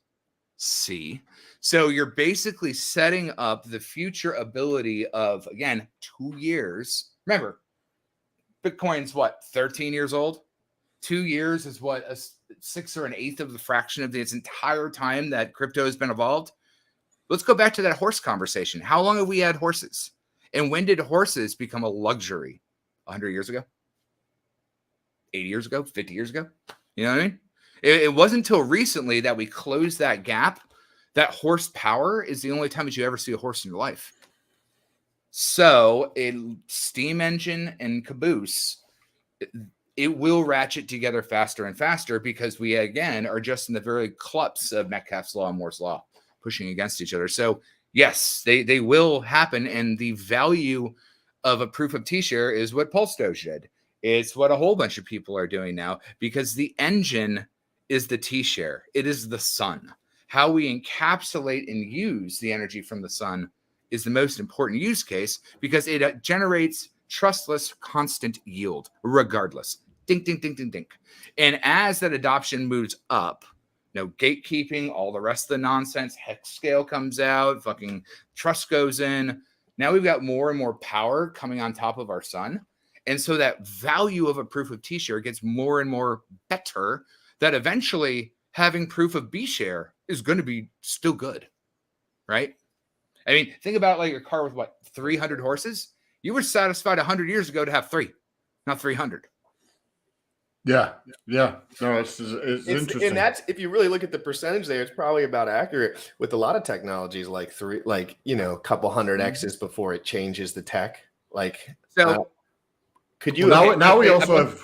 See? So you're basically setting up the future ability of, again, 2 years. Remember, Bitcoin's what, 13 years old? 2 years is what, a sixth or an eighth of the fraction of its entire time that crypto has been evolved. Let's go back to that horse conversation. How long have we had horses? And when did horses become a luxury? 100 years ago? 80 years ago? 50 years ago? You know what I mean? It wasn't until recently that we closed that gap. That horsepower is the only time that you ever see a horse in your life. So a steam engine and caboose, it will ratchet together faster and faster because we, again, are just in the very clutch of Metcalfe's law and Moore's law, pushing against each other. So yes, they will happen. And the value of a proof of T-share is what Pulse Doge did. It's what a whole bunch of people are doing now because the engine is the T-share. It is the sun. How we encapsulate and use the energy from the sun is the most important use case because it generates trustless, constant yield, regardless. Dink, dink, dink, dink, dink. And as that adoption moves up, no gatekeeping, all the rest of the nonsense, hex scale comes out, fucking trust goes in. Now we've got more and more power coming on top of our sun. And so that value of a proof of T-share gets more and more better that eventually having proof of B-share is going to be still good, right? I mean, think about like your car with what, 300 horses? You were satisfied 100 years ago to have 3, not 300. Yeah. No, it's interesting. And that's, if you really look at the percentage there, it's probably about accurate with a lot of technologies, like a couple hundred X's before it changes the tech. Like, so could you? Well, now we also have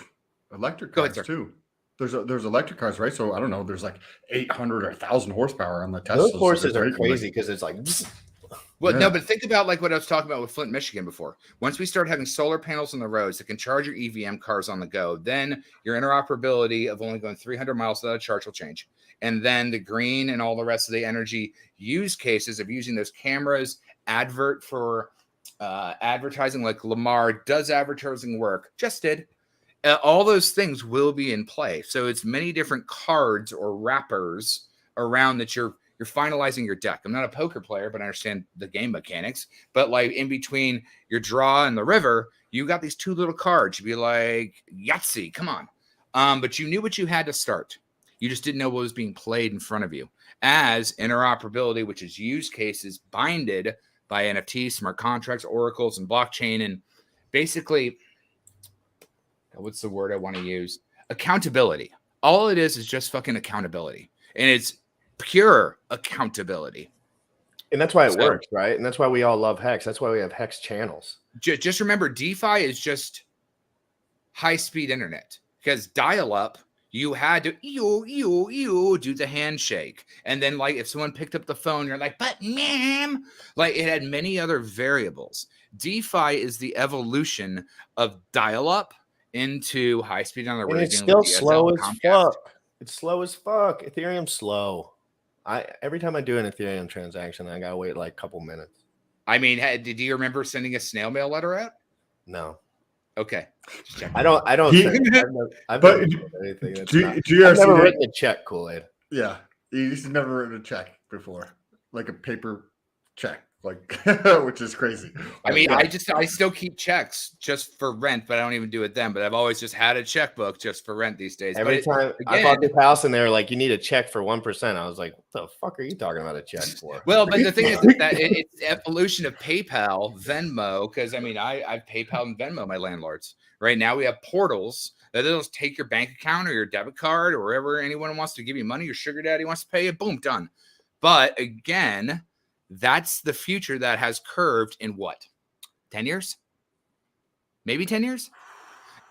electric cars ahead, too. There's electric cars, right? So I don't know. There's like 800 or 1,000 horsepower on the Tesla. Those horses are crazy because it's like. Well, no, but think about like what I was talking about with Flint, Michigan before. Once we start having solar panels on the roads that can charge your EVM cars on the go, then your interoperability of only going 300 miles without a charge will change. And then the green and all the rest of the energy use cases of using those cameras, advert for advertising, like Lamar does advertising work, just did. All those things will be in play. So it's many different cards or wrappers around that you're finalizing your deck. I'm not a poker player, but I understand the game mechanics. But like in between your draw and the river, you got these 2 little cards. You'd be like, Yahtzee, come on. But you knew what you had to start. You just didn't know what was being played in front of you. As interoperability, which is use cases binded by NFTs, smart contracts, oracles, and blockchain, and basically, what's the word I want to use? Accountability. All it is just fucking accountability. And it's pure accountability. And that's why it works, right? And that's why we all love Hex. That's why we have Hex channels. Just remember, DeFi is just high-speed internet. Because dial-up, you had to do the handshake. And then, like, if someone picked up the phone, you're like, but ma'am, like, it had many other variables. DeFi is the evolution of dial-up into high-speed on the radio. It's still slow as fuck. It's slow as fuck. Ethereum's slow. Every time I do an Ethereum transaction, I gotta wait like a couple minutes. I mean, did you remember sending a snail mail letter out? No. Okay. I don't. I've never written a check, Kool-Aid. Yeah, he's never written a check before, like a paper check, like which is crazy. I mean, I still keep checks just for rent, but I don't even do it then. But I've always just had a checkbook just for rent these days. Every time I bought this house and they're like, you need a check for 1%. I was like, what the fuck are you talking about a check for? Well, but the thing is that it's evolution of PayPal, Venmo, because I mean, I've PayPal and Venmo my landlords. Right now we have portals that they'll just take your bank account or your debit card or wherever anyone wants to give you money, your sugar daddy wants to pay you, boom, done. But again, that's the future that has curved in what? 10 years? Maybe 10 years?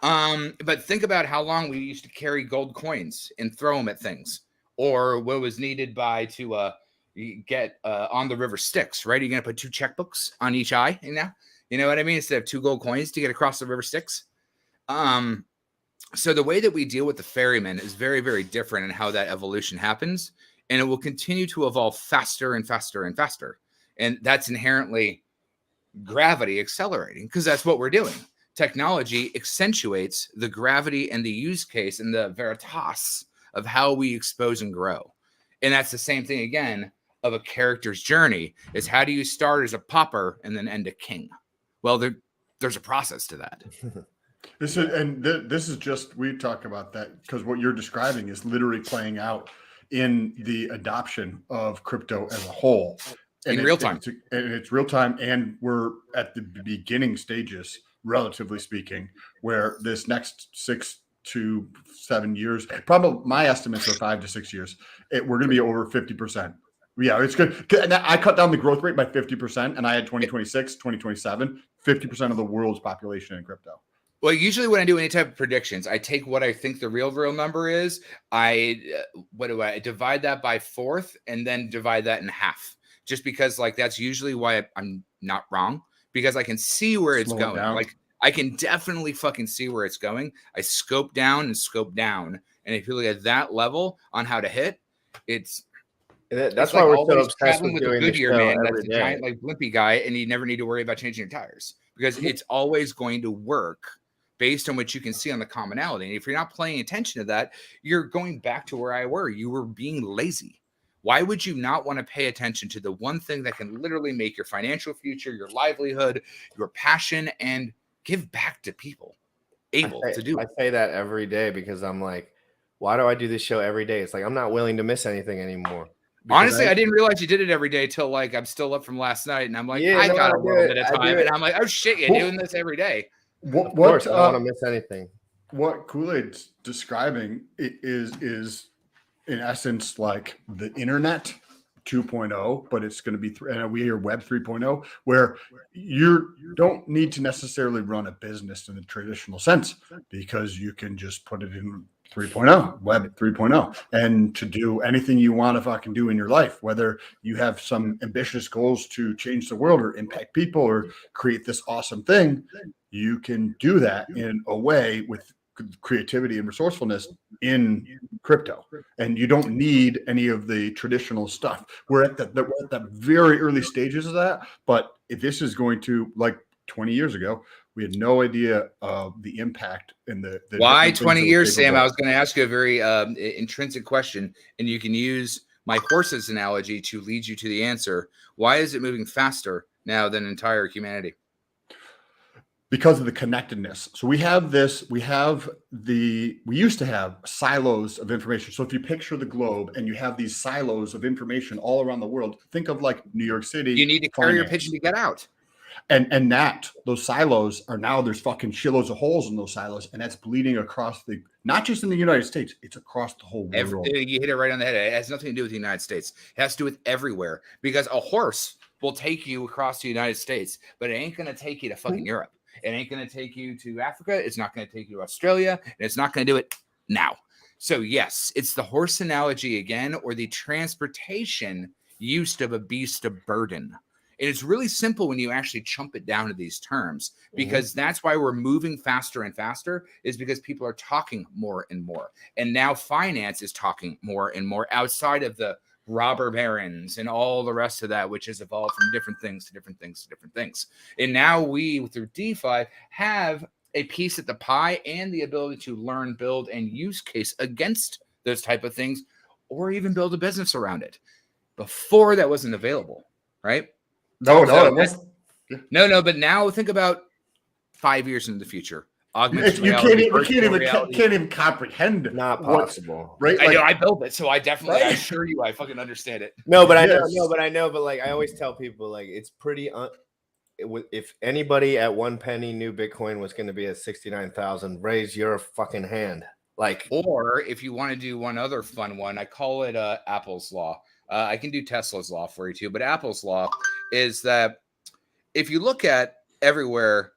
But think about how long we used to carry gold coins and throw them at things. or what was needed by to get on the river Styx, right? You're going to put 2 checkbooks on each eye, you know what I mean? Instead of 2 gold coins to get across the river Styx. So the way that we deal with the ferryman is very, very different in how that evolution happens. And it will continue to evolve faster and faster and faster. And that's inherently gravity accelerating, because that's what we're doing. Technology accentuates the gravity and the use case and the veritas of how we expose and grow. And that's the same thing again of a character's journey, is how do you start as a pauper and then end a king? Well, there's a process to that. This is just, we talk about that because what you're describing is literally playing out in the adoption of crypto as a whole. In real time. It's real time, and we're at the beginning stages, relatively speaking, where this next 6 to 7 years, probably my estimates are 5 to 6 years, we're going to be over 50%. Yeah, it's good. And I cut down the growth rate by 50%, and I had 2026, 2027, 50% of the world's population in crypto. Well, usually when I do any type of predictions, I take what I think the real number is. I divide that by 4th and then divide that in half. Just because like that's usually why I'm not wrong, because I can see where it's going. Like I can definitely fucking see where it's going. I scope down and scope down. And if you look at that level on how to hit, that's why we're so obsessed with doing the show man. every That's a day. giant like blimpy guy, and you never need to worry about changing your tires because it's always going to work based on what you can see on the commonality. And if you're not paying attention to that, you're going back to where I were. You were being lazy. Why would you not want to pay attention to the one thing that can literally make your financial future, your livelihood, your passion, and give back to people to do it? I say that every day because I'm like, why do I do this show every day? It's like I'm not willing to miss anything anymore. Honestly, I didn't realize you did it every day till like I'm still up from last night, and I'm like, I got a little bit of time, and I'm like, oh shit, you're doing this every day. Of course, I don't want to miss anything. What Koolaid's describing is in essence like the internet 2.0, but it's going to be we hear Web 3.0, where you don't need to necessarily run a business in the traditional sense because you can just put it in 3.0, Web 3.0, and to do anything you want to fucking do in your life, whether you have some ambitious goals to change the world or impact people or create this awesome thing, you can do that in a way with creativity and resourcefulness in crypto, and you don't need any of the traditional stuff. We're at the very early stages of that, but if this is going to, like 20 years ago, we had no idea of the impact and the why 20 years, Sam. I was going to ask you a very intrinsic question, and you can use my horse's analogy to lead you to the answer. Why is it moving faster now than entire humanity? Because of the connectedness. So we used to have silos of information. So if you picture the globe and you have these silos of information all around the world, think of like New York City. You need to carry your pigeon to get out. And those silos are now, there's fucking shitloads of holes in those silos, and that's bleeding across not just in the United States, it's across the whole world. You hit it right on the head. It has nothing to do with the United States. It has to do with everywhere, because a horse will take you across the United States, but it ain't going to take you to fucking Europe. It ain't going to take you to Africa. It's not going to take you to Australia, and it's not going to do it now. So yes, it's the horse analogy again, or the transportation use of a beast of burden. And it's really simple when you actually chump it down to these terms, because that's why we're moving faster and faster, is because people are talking more and more. And now finance is talking more and more outside of the robber barons and all the rest of that, which has evolved from different things to different things to different things. And now we, through DeFi, have a piece at the pie and the ability to learn, build, and use case against those type of things, or even build a business around it. Before that wasn't available, right? No. But now think about 5 years into the future. Augmented you reality, can't even comprehend. Not possible, right? I know, I built it, so I definitely, I assure you, I fucking understand it. But like I always tell people, like it's pretty. If anybody at 1 penny knew Bitcoin was going to be at 69,000, raise your fucking hand. Like, or if you want to do one other fun one, I call it Apple's law. I can do Tesla's law for you too, but Apple's law is that if you look at everywhere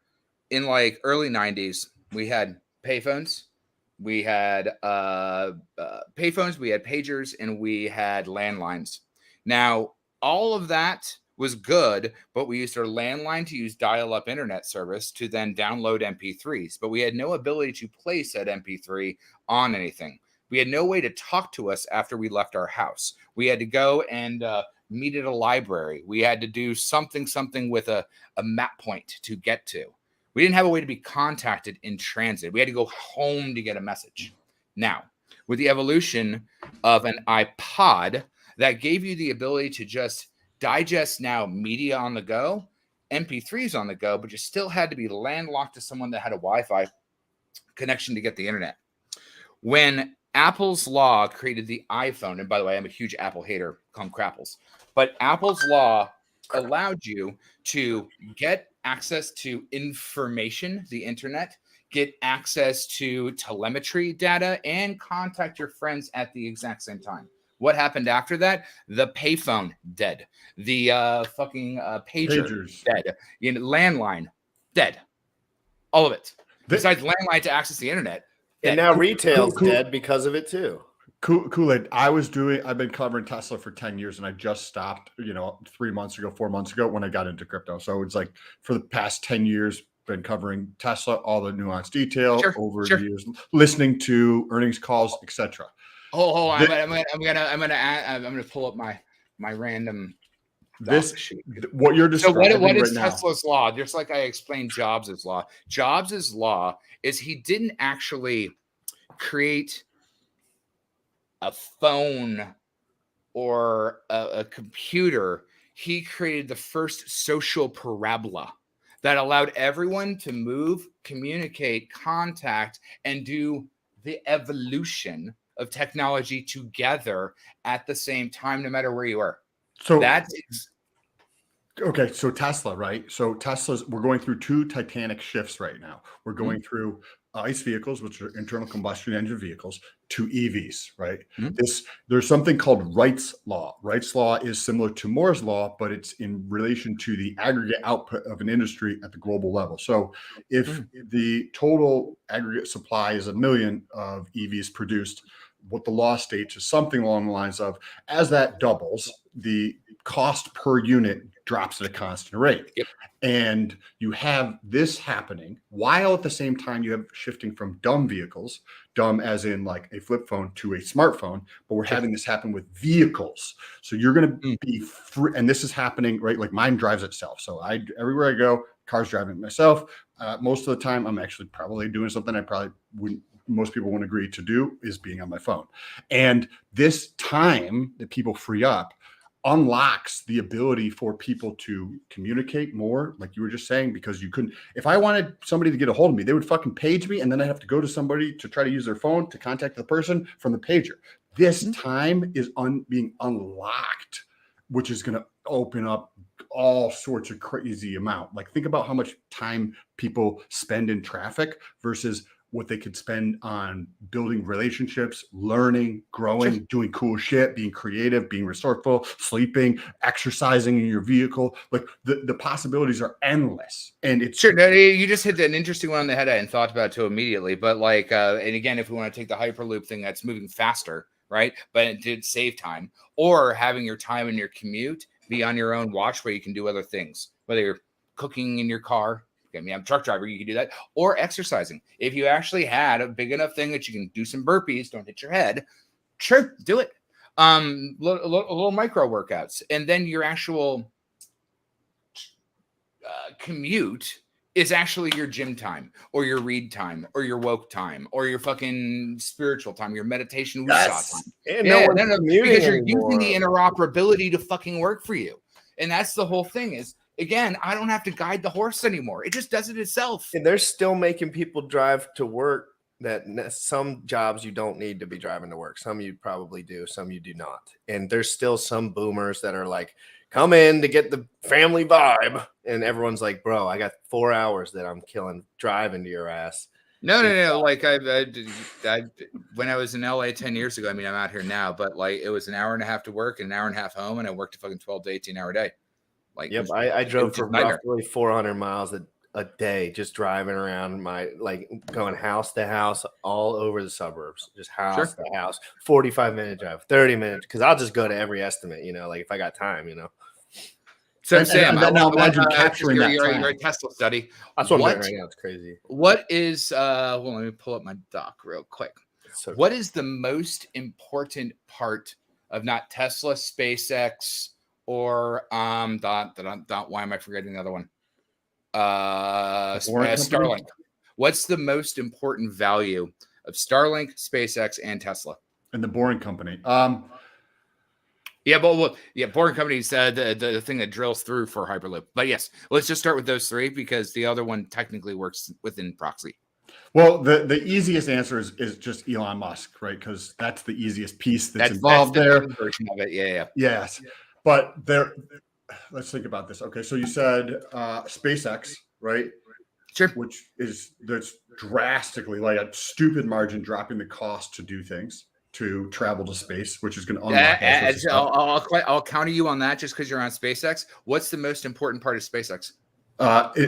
in like early 90s, we had payphones, we had payphones, we had pagers, and we had landlines. Now, all of that was good, but we used our landline to use dial-up internet service to then download MP3s, but we had no ability to place that MP3 on anything. We had no way to talk to us after we left our house. We had to go and meet at a library. We had to do something with a map point to get to. We didn't have a way to be contacted in transit. We had to go home to get a message. Now, with the evolution of an iPod that gave you the ability to just digest now media on the go, MP3s on the go, but you still had to be landlocked to someone that had a Wi-Fi connection to get the internet. When Apple's law created the iPhone, and by the way, I'm a huge Apple hater, call them crapples, but Apple's law allowed you to get access to information, the internet, get access to telemetry data, and contact your friends at the exact same time. What happened after that? The payphone, dead. The pagers, dead. Landline, dead. All of it. Besides landline to access the internet. And now retail's dead because of it too. Koolaid, I've been covering Tesla for 10 years and I just stopped, 4 months ago when I got into crypto. So it's like for the past 10 years, been covering Tesla, all the nuanced detail the years, listening to earnings calls, etc. Hold on. I'm gonna pull up my random. What you're describing. So what is Tesla's law? Just like I explained Jobs' law. Jobs' law is he didn't actually create a phone or a computer. He created the first social parabola that allowed everyone to move, communicate, contact, and do the evolution of technology together at the same time, no matter where you are. So that's okay. So Tesla, right? So we're going through two titanic shifts right now. We're going through ICE vehicles, which are internal combustion engine vehicles, to EVs, right? There's something called Wright's law. Wright's law is similar to Moore's law, but it's in relation to the aggregate output of an industry at the global level. So if the total aggregate supply is 1 million of EVs produced, what the law states is something along the lines of, as that doubles, the cost per unit drops at a constant rate. And you have this happening while at the same time you have shifting from dumb vehicles, dumb as in like a flip phone, to a smartphone, but we're having this happen with vehicles. So you're going to be free, and this is happening, right? Like mine drives itself. So everywhere I go, car's driving myself. Most of the time, I'm actually probably doing something I probably wouldn't. Most people wouldn't agree to do, is being on my phone. And this time that people free up unlocks the ability for people to communicate more, like you were just saying, because you couldn't. If I wanted somebody to get a hold of me, they would fucking page me, and then I have to go to somebody to try to use their phone to contact the person from the pager. This time is being unlocked, which is going to open up all sorts of crazy amount. Like think about how much time people spend in traffic versus what they could spend on building relationships, learning, growing, doing cool shit, being creative, being resourceful, sleeping, exercising in your vehicle. Like the possibilities are endless. And it's you just hit an interesting one on the head. I hadn't thought about it too immediately, but like, and again, if we want to take the Hyperloop thing, that's moving faster, right? But it did save time, or having your time in your commute be on your own watch where you can do other things, whether you're cooking in your car. I mean, I'm a truck driver. You can do that, or exercising. If you actually had a big enough thing that you can do some burpees, don't hit your head. Sure, do it. Little micro workouts, and then your actual commute is actually your gym time, or your read time, or your woke time, or your fucking spiritual time, your meditation time. Because you're using the interoperability to fucking work for you, and that's the whole thing. Is again, I don't have to guide the horse anymore. It just does it itself. And they're still making people drive to work. That some jobs you don't need to be driving to work. Some you probably do, some you do not. And there's still some boomers that are like, come in to get the family vibe. And everyone's like, bro, I got 4 hours that I'm killing driving to your ass. No. Like I when I was in LA 10 years ago, I mean, I'm out here now, but like it was an hour and a half to work and an hour and a half home. And I worked a fucking 12 to 18 hour day. Like, yep, I drove for roughly 400 miles a day just driving around going house to house all over the suburbs, just house to house, 45-minute drive, 30 minutes. Cause I'll just go to every estimate, like if I got time, So Sam, and now imagine capturing that you're time. a Tesla study. That's what I'm doing right now. It's crazy. What is well, let me pull up my doc real quick. So what is the most important part of not Tesla, SpaceX, or why am I forgetting the other one? Starlink. What's the most important value of Starlink, SpaceX, and Tesla? And the Boring Company. Boring Company said the thing that drills through for Hyperloop. But yes, let's just start with those three because the other one technically works within proxy. Well, the easiest answer is just Elon Musk, right? Because that's the easiest piece that's involved there. Version of it. Yeah. Yes, but let's think about this. Okay, so you said SpaceX, right? Sure. Which that's drastically like a stupid margin dropping the cost to do things, to travel to space, which is going to unlock. I'll counter you on that just because you're on SpaceX. What's the most important part of SpaceX? Potentially.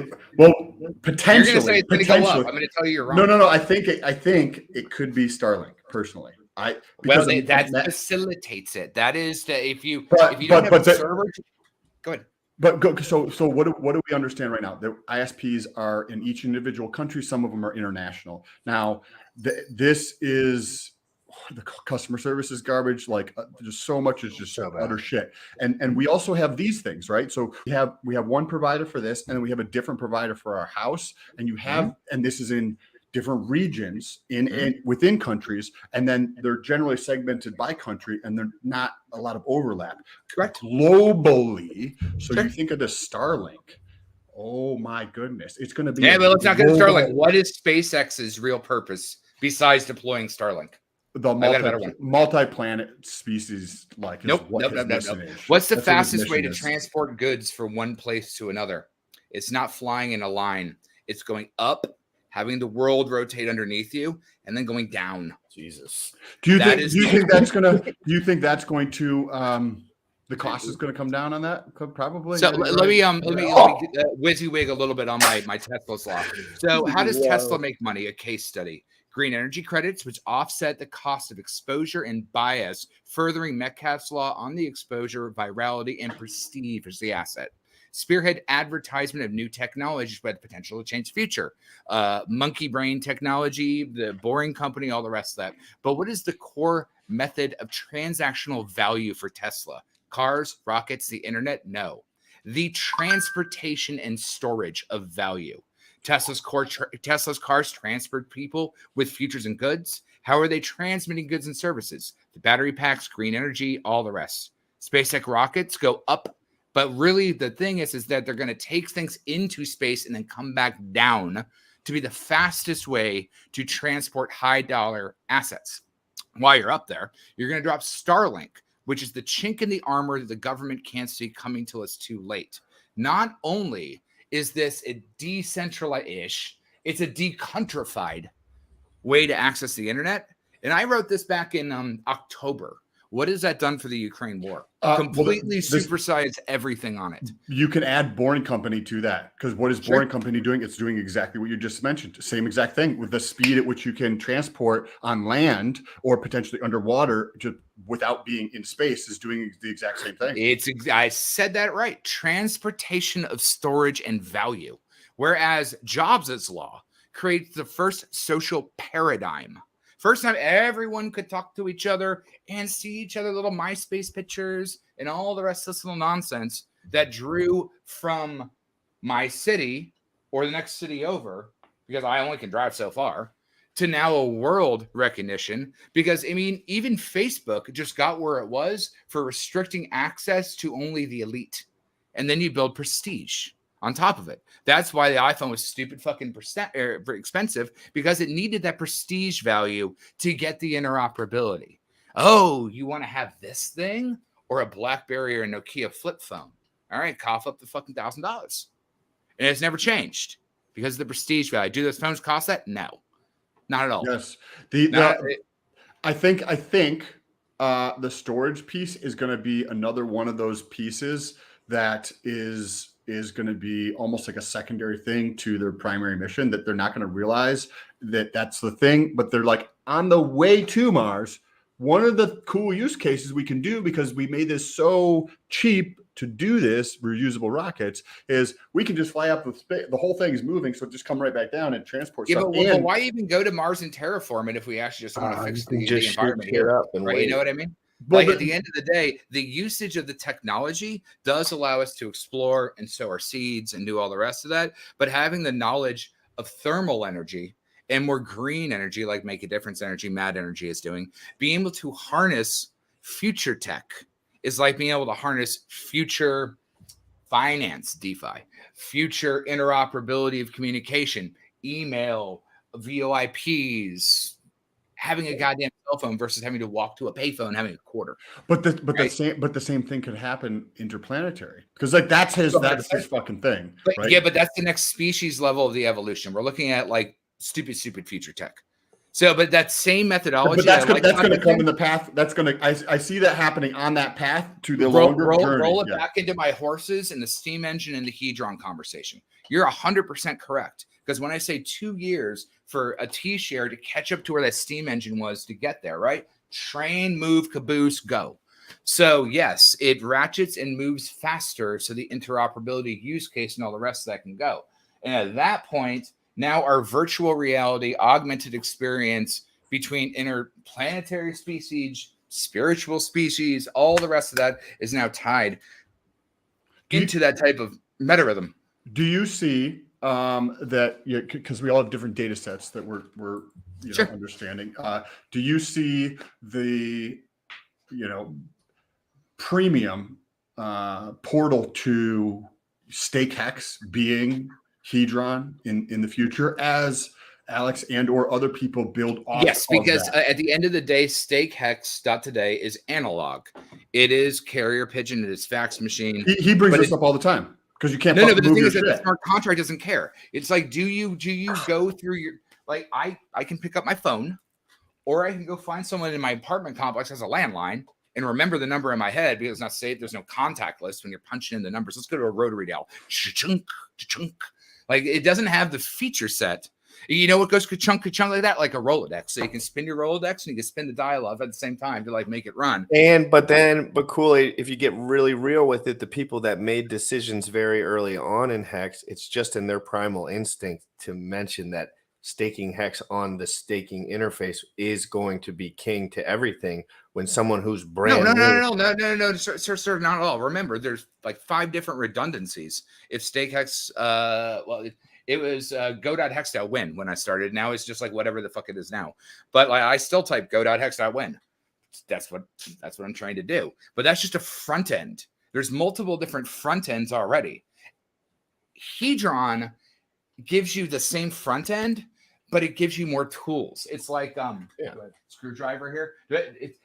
You're going to say it's going to go up. I'm going to tell you you're wrong. No. I think it could be Starlink. Personally, that facilitates it. That is if you don't have a server. Go ahead. So what do we understand right now? The ISPs are in each individual country. Some of them are international. Now, this is the customer service is garbage. Like just so much is just utter shit. And we also have these things, right? So we have one provider for this, and then we have a different provider for our house. And you have, and this is in different regions in within countries, and then they're generally segmented by country, and they're not a lot of overlap. Correct. Globally, so you think of the Starlink. Oh my goodness, it's going to be. Yeah, but let's not get to Starlink. What is SpaceX's real purpose besides deploying Starlink? The multi-planet species, like nope. What's the fastest way to transport goods from one place to another? It's not flying in a line. It's going up, having the world rotate underneath you, and then going down. Jesus. Do you think that's going to the cost is going to come down on that? Probably. So let me whizzy wig a little bit on my Tesla's law. So how does Tesla make money? A case study. Green energy credits, which offset the cost of exposure and bias, furthering Metcalfe's law on the exposure, virality, and prestige as the asset. Spearhead advertisement of new technologies with the potential to change the future. Monkey brain technology, the Boring Company, all the rest of that. But what is the core method of transactional value for Tesla? Cars, rockets, the internet? No. The transportation and storage of value. Tesla's cars transport people with futures and goods. How are they transmitting goods and services? The battery packs, green energy, all the rest. SpaceX rockets go up. But really, the thing is that they're going to take things into space and then come back down to be the fastest way to transport high-dollar assets. While you're up there, you're going to drop Starlink, which is the chink in the armor that the government can't see coming till it's too late. Not only is this a decentralized-ish, it's a decountrified way to access the internet. And I wrote this back in October. What has that done for the Ukraine war? Completely supersized everything on it. You can add Boring Company to that, because what is Boring Company doing? It's doing exactly what you just mentioned. Same exact thing with the speed at which you can transport on land or potentially underwater just without being in space is doing the exact same thing. I said that right. Transportation of storage and value. Whereas Jobs' law creates the first social paradigm. First time everyone could talk to each other and see each other little MySpace pictures and all the rest of this little nonsense that drew from my city or the next city over, because I only can drive so far, to now a world recognition. Because, I mean, even Facebook just got where it was for restricting access to only the elite. And then you build prestige on top of it. That's why the iPhone was stupid fucking expensive, because it needed that prestige value to get the interoperability. Oh, you want to have this thing or a BlackBerry or a Nokia flip phone? All right, cough up the fucking $1,000. And it's never changed because of the prestige value. Do those phones cost that? No, not at all. Yes. I think the storage piece is going to be another one of those pieces that is is going to be almost like a secondary thing to their primary mission, that they're not going to realize that that's the thing, but they're like on the way to Mars. One of the cool use cases we can do, because we made this so cheap to do this, reusable rockets, is we can just fly up with space. The whole thing is moving, so just come right back down and transport stuff. But why even go to Mars and terraform it if we actually just want to fix the environment here? Up and right? wait. You know what I mean? Well, Like at the end of the day, the usage of the technology does allow us to explore and sow our seeds and do all the rest of that. But having the knowledge of thermal energy and more green energy, like Make a Difference energy, Mad Energy is doing, being able to harness future tech is like being able to harness future finance, DeFi, future interoperability of communication, email, VoIPs, having a goddamn cell phone versus having to walk to a payphone and having a quarter. But the same thing could happen interplanetary, because like that's his fucking thing. But right? yeah, but that's the next species level of the evolution. We're looking at like stupid future tech. So, but that same methodology, but that's going to come in the path. That's going to. I see that happening on that path to the longer journey. Roll it back into my horses and the steam engine and the Hedron conversation. You're 100% correct, because when I say 2 years for a T-share to catch up to where that steam engine was to get there, right? Train, move, caboose, go. So yes, it ratchets and moves faster, so the interoperability use case and all the rest of that can go. And at that point, now our virtual reality augmented experience between interplanetary species, spiritual species, all the rest of that is now tied into that type of meta rhythm. Do you see that, because we all have different data sets that we're Sure. understanding. Do you see the premium portal to stake hex being Hedron in the future, as Alex and or other people build off? Yes, because at the end of the day, stake hex.today is analog. It is carrier pigeon. It is fax machine. He brings this up all the time, because you can't. No, but the thing is that the smart contract doesn't care. It's like, do you go through your, like, I can pick up my phone, or I can go find someone in my apartment complex has a landline and remember the number in my head because it's not saved. There's no contact list when you're punching in the numbers. Let's go to a rotary dial. Chunk, chunk. Like, it doesn't have the feature set. You know what goes ka-chunk like that? Like a Rolodex. So you can spin your Rolodex and you can spin the dial off at the same time to like make it run. But Kool-Aid, if you get really real with it, the people that made decisions very early on in Hex, it's just in their primal instinct to mention that staking Hex on the staking interface is going to be king to everything. When someone who's brand No, sir, not at all. Remember, there's like 5 different redundancies. If stake Hex, it was go.hex.win when I started. Now it's just like whatever the fuck it is now. But like, I still type go.hex.win. That's what I'm trying to do. But that's just a front end. There's multiple different front ends already. Hedron gives you the same front end, but it gives you more tools. It's like screwdriver here.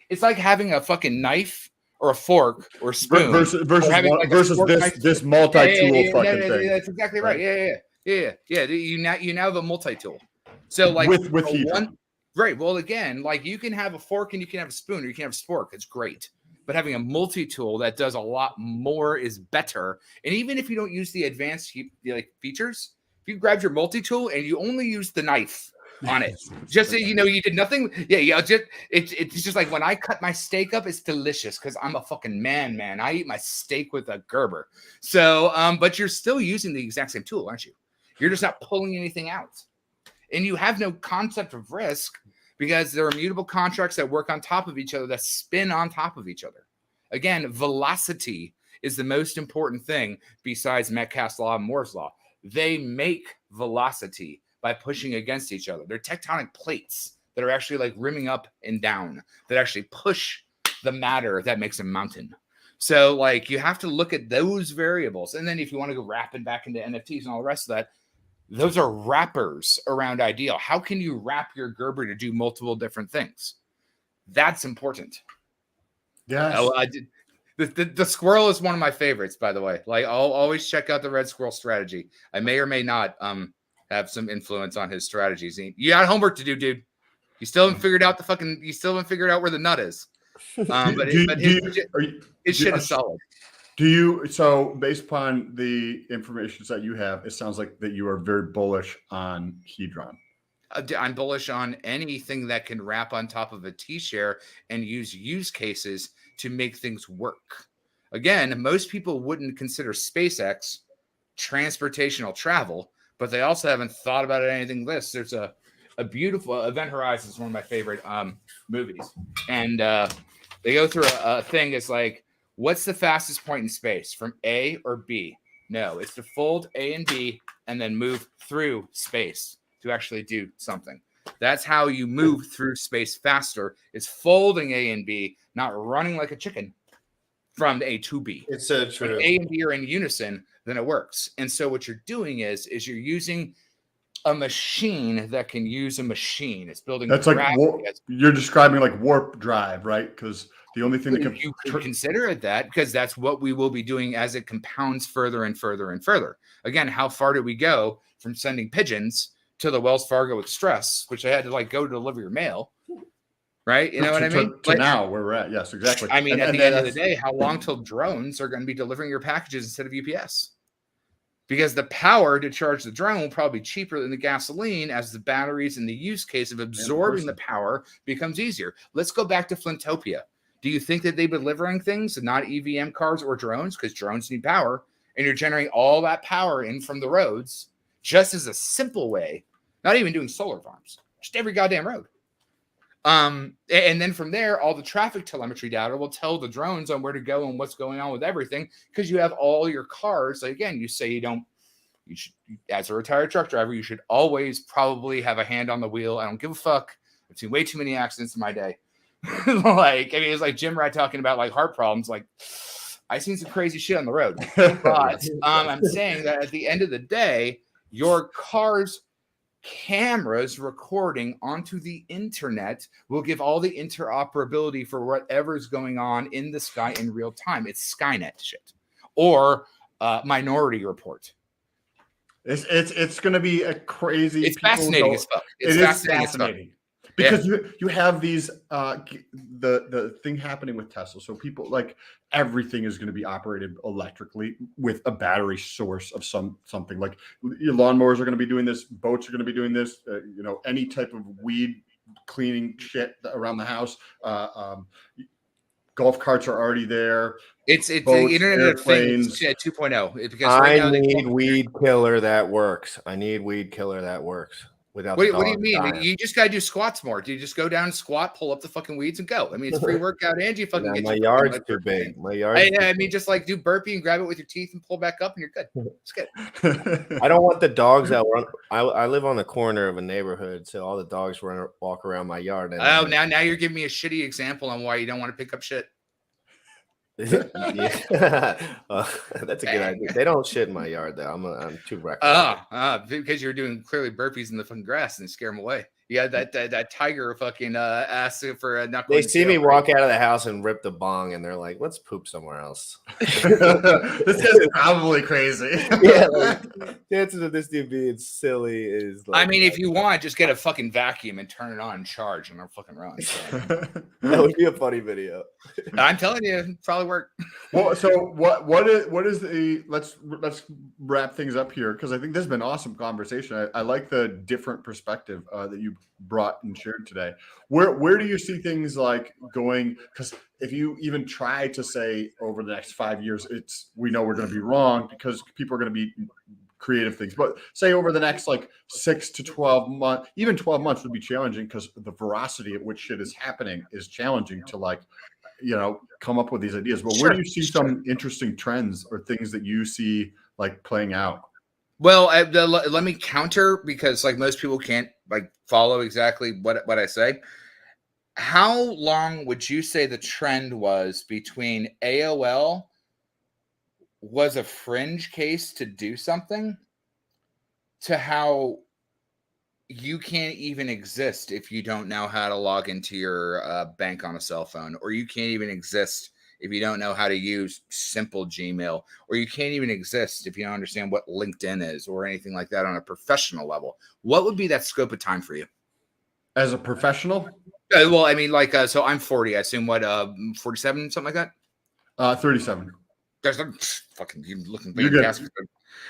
It's like having a fucking knife or a fork or spoon versus this multi-tool fucking thing. That's exactly right. Yeah. You now have a multi-tool. So like with Hedron. Right. Well, again, like you can have a fork and you can have a spoon, or you can have a spork. It's great. But having a multi-tool that does a lot more is better. And even if you don't use the advanced features, if you grab your multi-tool and you only use the knife on it, just so you know you did nothing. It's just like when I cut my steak up, it's delicious because I'm a fucking man. I eat my steak with a Gerber. So, but you're still using the exact same tool, aren't you? You're just not pulling anything out. And you have no concept of risk because there are immutable contracts that work on top of each other, that spin on top of each other. Again, velocity is the most important thing besides Metcalfe's law and Moore's law. They make velocity by pushing against each other. They're tectonic plates that are actually like rimming up and down that actually push the matter that makes a mountain. So like you have to look at those variables. And then if you want to go wrapping back into NFTs and all the rest of that, those are wrappers around ideal. How can you wrap your Gerber to do multiple different things? That's important. Yes. The squirrel is one of my favorites, by the way. Like, I'll always check out the red squirrel strategy. I may or may not have some influence on his strategies. You got homework to do, dude. You still haven't figured out where the nut is. His shit is solid. So based upon the information that you have, it sounds like that you are very bullish on Hedron. I'm bullish on anything that can wrap on top of a T-share and use cases to make things work. Again, most people wouldn't consider SpaceX transportational travel, but they also haven't thought about it anything less. There's a beautiful Event Horizon is one of my favorite movies, and they go through a thing. It's like, what's the fastest point in space, from A or B? No, it's to fold A and B and then move through space to actually do something. That's how you move through space faster. It's folding A and B, not running like a chicken from A to B. It's so true. When A and B are in unison, then it works. And so what you're doing is you're using a machine that can use a machine. It's building. That's like you're describing like warp drive, right? Because the only thing that can you could consider it that, because that's what we will be doing as it compounds further and further and further. Again, how far did we go from sending pigeons to the Wells Fargo Express, which I had to like go deliver your mail, right? You know what I mean? To now where we're at. Yes, exactly. I mean, at the end of the day, how long till drones are going to be delivering your packages instead of UPS? Because the power to charge the drone will probably be cheaper than the gasoline, as the batteries and the use case of absorbing the power becomes easier. Let's go back to Flintopia. Do you think that they've been delivering things, not EVM cars or drones, because drones need power, and you're generating all that power in from the roads just as a simple way, not even doing solar farms, just every goddamn road. And then from there, all the traffic telemetry data will tell the drones on where to go and what's going on with everything, because you have all your cars. Like, again, you say you should, as a retired truck driver, you should always probably have a hand on the wheel. I don't give a fuck. I've seen way too many accidents in my day. Like, I mean, it's like Jim Rat talking about like heart problems. Like, I've seen some crazy shit on the road. But I'm saying that at the end of the day, your car's cameras recording onto the internet will give all the interoperability for whatever's going on in the sky in real time. It's Skynet shit, or Minority Report. It's going to be a crazy. It's fascinating as fuck. It is fascinating. Because you have these the thing happening with Tesla. So people, like, everything is going to be operated electrically with a battery source of something. Like, your lawnmowers are going to be doing this, boats are going to be doing this. Any type of weed cleaning shit around the house. Golf carts are already there. It's boats, the Internet of airplanes. Things 2.0. Because I need weed killer that works. I need weed killer that works. What do you mean? Dying. You just gotta do squats more. Do you just go down and squat, pull up the fucking weeds, and go? I mean, it's free workout, and you fucking get my yard's too big. My yard. I mean, just like do burpee and grab it with your teeth and pull back up, and you're good. It's good. I don't want the dogs that run. I live on the corner of a neighborhood, so all the dogs walk around my yard. And now you're giving me a shitty example on why you don't want to pick up shit. Yeah, that's a good idea. They don't shit in my yard though. I'm too reckless. Because you're doing clearly burpees in the fucking grass and scare them away. You had that tiger fucking ask for a knuckle. They see me walk out of the house and rip the bong, and they're like, "Let's poop somewhere else." This is probably crazy. Yeah, like, chances of this dude being silly is. Like, I mean, if you want, just get a fucking vacuum and turn it on and charge, and I'll fucking run. So. That would be a funny video. I'm telling you, it'd probably work. Well, so what is the let's wrap things up here, because I think this has been an awesome conversation. I like the different perspective that you brought and shared today. Where do you see things like going? Because if you even try to say over the next 5 years, we know we're going to be wrong, because people are going to be creative things. But say over the next like 6 to 12 months, even 12 months would be challenging, because the veracity at which shit is happening is challenging to come up with these ideas. But where do you see some interesting trends or things that you see like playing out? Well, let me counter, because like most people can't like follow exactly what I say. How long would you say the trend was between AOL was a fringe case to do something, to how you can't even exist if you don't know how to log into your bank on a cell phone, or you can't even exist if you don't know how to use simple Gmail, or you can't even exist if you don't understand what LinkedIn is or anything like that on a professional level? What would be that scope of time for you? As a professional? Well, I mean, like, so I'm 40, I assume, 47, something like that? 37. There's a fucking you looking You're big good. gas.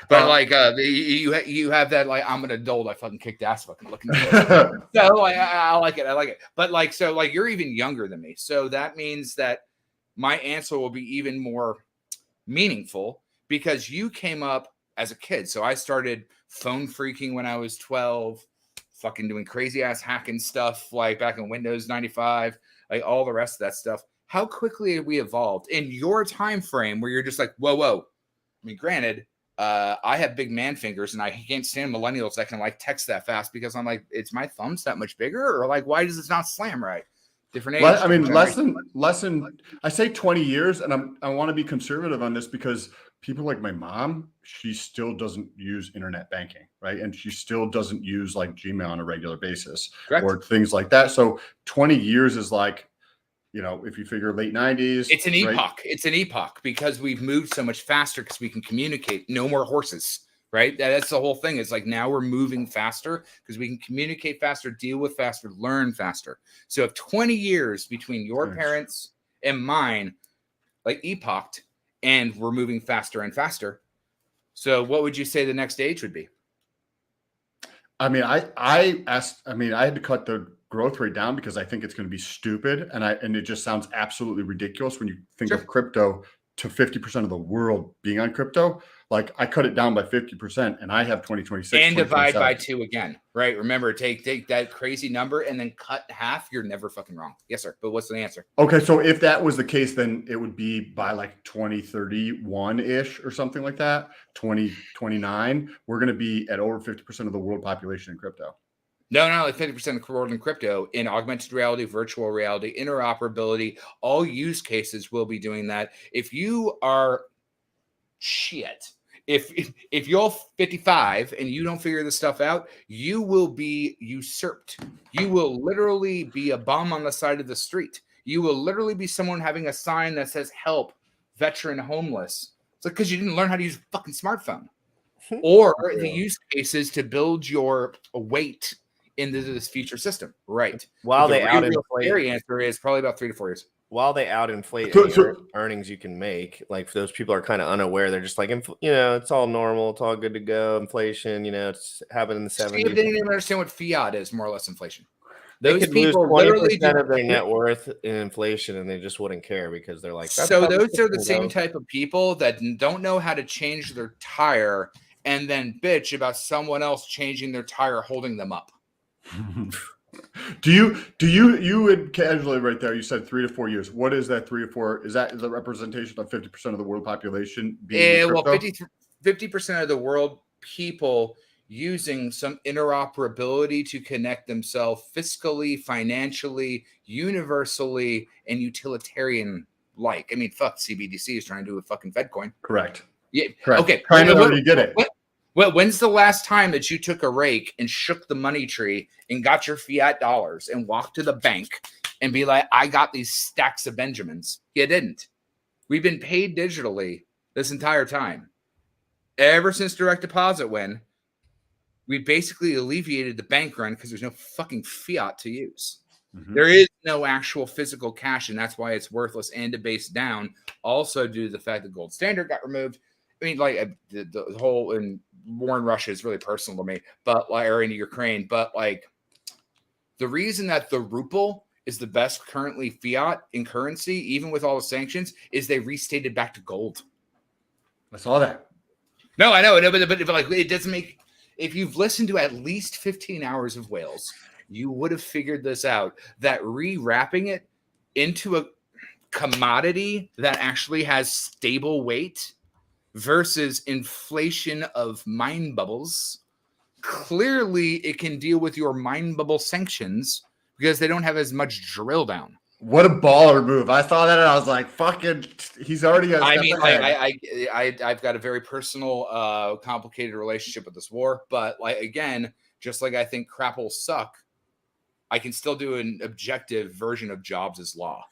But like you have that like I'm an adult. I fucking kicked ass fucking looking. So like, I like it. I like it. But like so like you're even younger than me. So that means that my answer will be even more meaningful because you came up as a kid. So I started phone freaking when I was 12, fucking doing crazy ass hacking stuff like back in Windows 95, like all the rest of that stuff. How quickly have we evolved in your time frame where you're just like, whoa. I mean, granted, I have big man fingers and I can't stand millennials that can like text that fast because I'm like, it's my thumbs that much bigger, or like, why does it not slam right? Different age. I mean, less than I say 20 years, and I want to be conservative on this because people like my mom, she still doesn't use internet banking, right? And she still doesn't use like Gmail on a regular basis. Correct. Or things like that. So 20 years is like, you know, if you figure late 90s. It's an epoch. Right? It's an epoch because we've moved so much faster because we can communicate. No more horses, right? That's the whole thing. It's like now we're moving faster because we can communicate faster, deal with faster, learn faster. So if 20 years between your parents and mine, like epoched, and we're moving faster and faster. So what would you say the next age would be? I mean, I had to cut the growth rate down because I think it's going to be stupid. And it just sounds absolutely ridiculous when you think of crypto to 50% of the world being on crypto. Like I cut it down by 50% and I have 2026 and divide by 2 again, right? Remember, take that crazy number and then cut half. You're never fucking wrong. Yes, sir. But what's the answer? Okay. So if that was the case, then it would be by like 2031 ish or something like that. 2029, we're going to be at over 50% of the world population in crypto. No, like 50% of the world in crypto, in augmented reality, virtual reality, interoperability, all use cases will be doing that. If you are if you're 55 and you don't figure this stuff out, you will be usurped. You will literally be a bum on the side of the street. You will literally be someone having a sign that says "Help, Veteran Homeless." It's like because you didn't learn how to use a fucking smartphone. Or the use cases to build your weight into this future system, right? While they out-inflate, the answer is probably about 3 to 4 years. While they out-inflate any earnings you can make, like those people are kind of unaware. They're just like, you know, it's all normal, it's all good to go. Inflation, you know, it's happened in the 70s. Steve didn't even understand what fiat is, more or less inflation. Those people literally lose 20% of their net worth in inflation, and they just wouldn't care because they're like. So those are the same type of people that don't know how to change their tire and then bitch about someone else changing their tire, holding them up. Do you would casually right there, you said 3 to 4 years. What is that 3 to 4? Is that the representation of 50% of the world population being well, 50% of the world people using some interoperability to connect themselves fiscally, financially, universally, and utilitarian like. I mean, fuck, CBDC is trying to do a fucking Fed coin. Correct. Yeah. Correct. Okay. I know you get it. Well, when's the last time that you took a rake and shook the money tree and got your fiat dollars and walked to the bank and be like, I got these stacks of Benjamins? You didn't. We've been paid digitally this entire time. Ever since direct deposit went, we basically alleviated the bank run because there's no fucking fiat to use. Mm-hmm. There is no actual physical cash, and that's why it's worthless and debased down. Also due to the fact that gold standard got removed. I mean, like the whole in war in Russia is really personal to me, but like, or in Ukraine, but like the reason that the ruble is the best currently fiat in currency, even with all the sanctions, is they restated back to gold. I saw that. No, I know, but like it doesn't make. If you've listened to at least 15 hours of Whales, you would have figured this out. That rewrapping it into a commodity that actually has stable weight versus inflation of mind bubbles, clearly it can deal with your mind bubble sanctions because they don't have as much drill down. What a baller move. I saw that and I was like, fucking, he's already got. I mean, I've got a very personal, complicated relationship with this war, but like, again, just like I think crap will suck, I can still do an objective version of Jobs' law.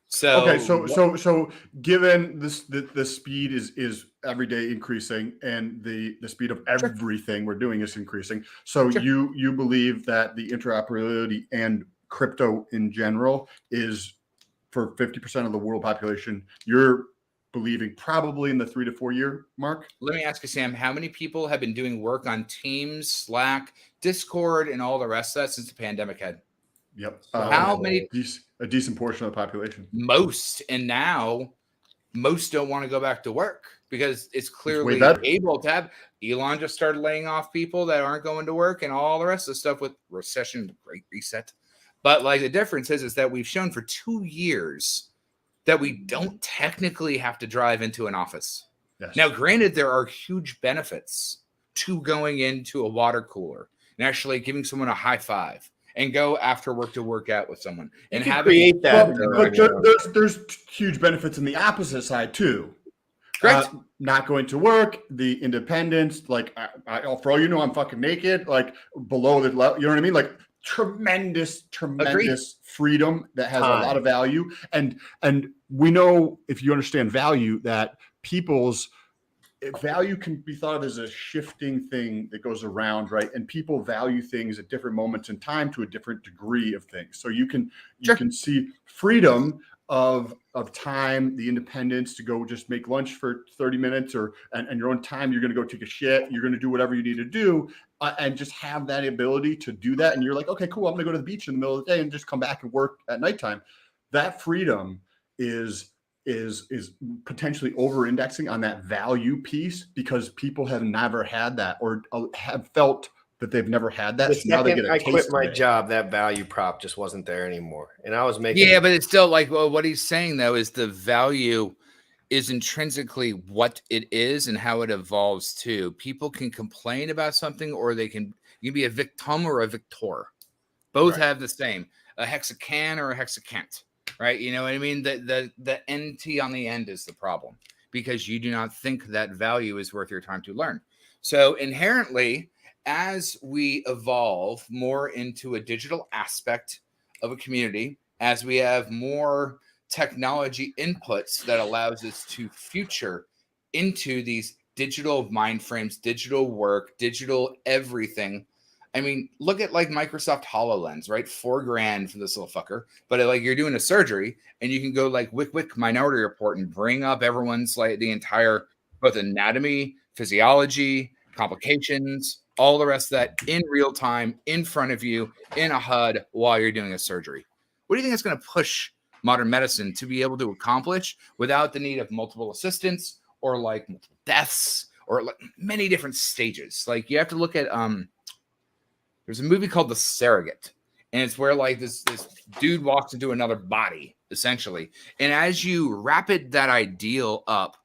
So okay, so given this, the speed is every day increasing, and the speed of everything we're doing is increasing. So you believe that the interoperability and crypto in general is for 50% of the world population. You're believing probably in the 3 to 4 year mark. Let me ask you, Sam, how many people have been doing work on Teams, Slack, Discord, and all the rest of that since the pandemic had? Yep. How many? A decent portion of the population. Most. And now most don't want to go back to work because it's clearly better. able to have. Elon just started laying off people that aren't going to work and all the rest of the stuff with recession, great reset. But like the difference is that we've shown for 2 years that we don't technically have to drive into an office. Yes. Now, granted, there are huge benefits to going into a water cooler and actually giving someone a high five and go after work to work out with someone and create that. But there's huge benefits in the opposite side too. Correct. Not going to work, the independence, like for all you know, I'm fucking naked, like below the level, you know what I mean? Like tremendous Agreed. freedom that has a lot of value. And we know, if you understand value, that people's value can be thought of as a shifting thing that goes around, right? And people value things at different moments in time to a different degree of things. So you can see freedom of time, the independence to go just make lunch for 30 minutes and your own time. You're going to go take a shit. You're going to do whatever you need to do and just have that ability to do that. And you're like, okay, cool. I'm going to go to the beach in the middle of the day and just come back and work at nighttime. That freedom is potentially over-indexing on that value piece because people have never had that or have felt that they've never had that. The So now they get second a I taste quit of my it. job, that value prop just wasn't there anymore. And I was making but it's still like, well, what he's saying though is the value is intrinsically what it is and how it evolves too. People can complain about something or you can be a victim or a victor. Both have the same, a hexacan or a hexacant. Right. You know what I mean? The NT on the end is the problem because you do not think that value is worth your time to learn. So inherently, as we evolve more into a digital aspect of a community, as we have more technology inputs that allows us to future into these digital mind frames, digital work, digital everything. I mean, look at like Microsoft HoloLens, right? $4,000 for this little fucker. But like you're doing a surgery and you can go like Wick Minority Report and bring up everyone's like the entire both anatomy, physiology, complications, all the rest of that in real time, in front of you, in a HUD while you're doing a surgery. What do you think it's going to push modern medicine to be able to accomplish without the need of multiple assistants or like multiple deaths or like many different stages? Like you have to look at there's a movie called The Surrogate, and it's where like this dude walks into another body, essentially. And as you rapid that ideal up,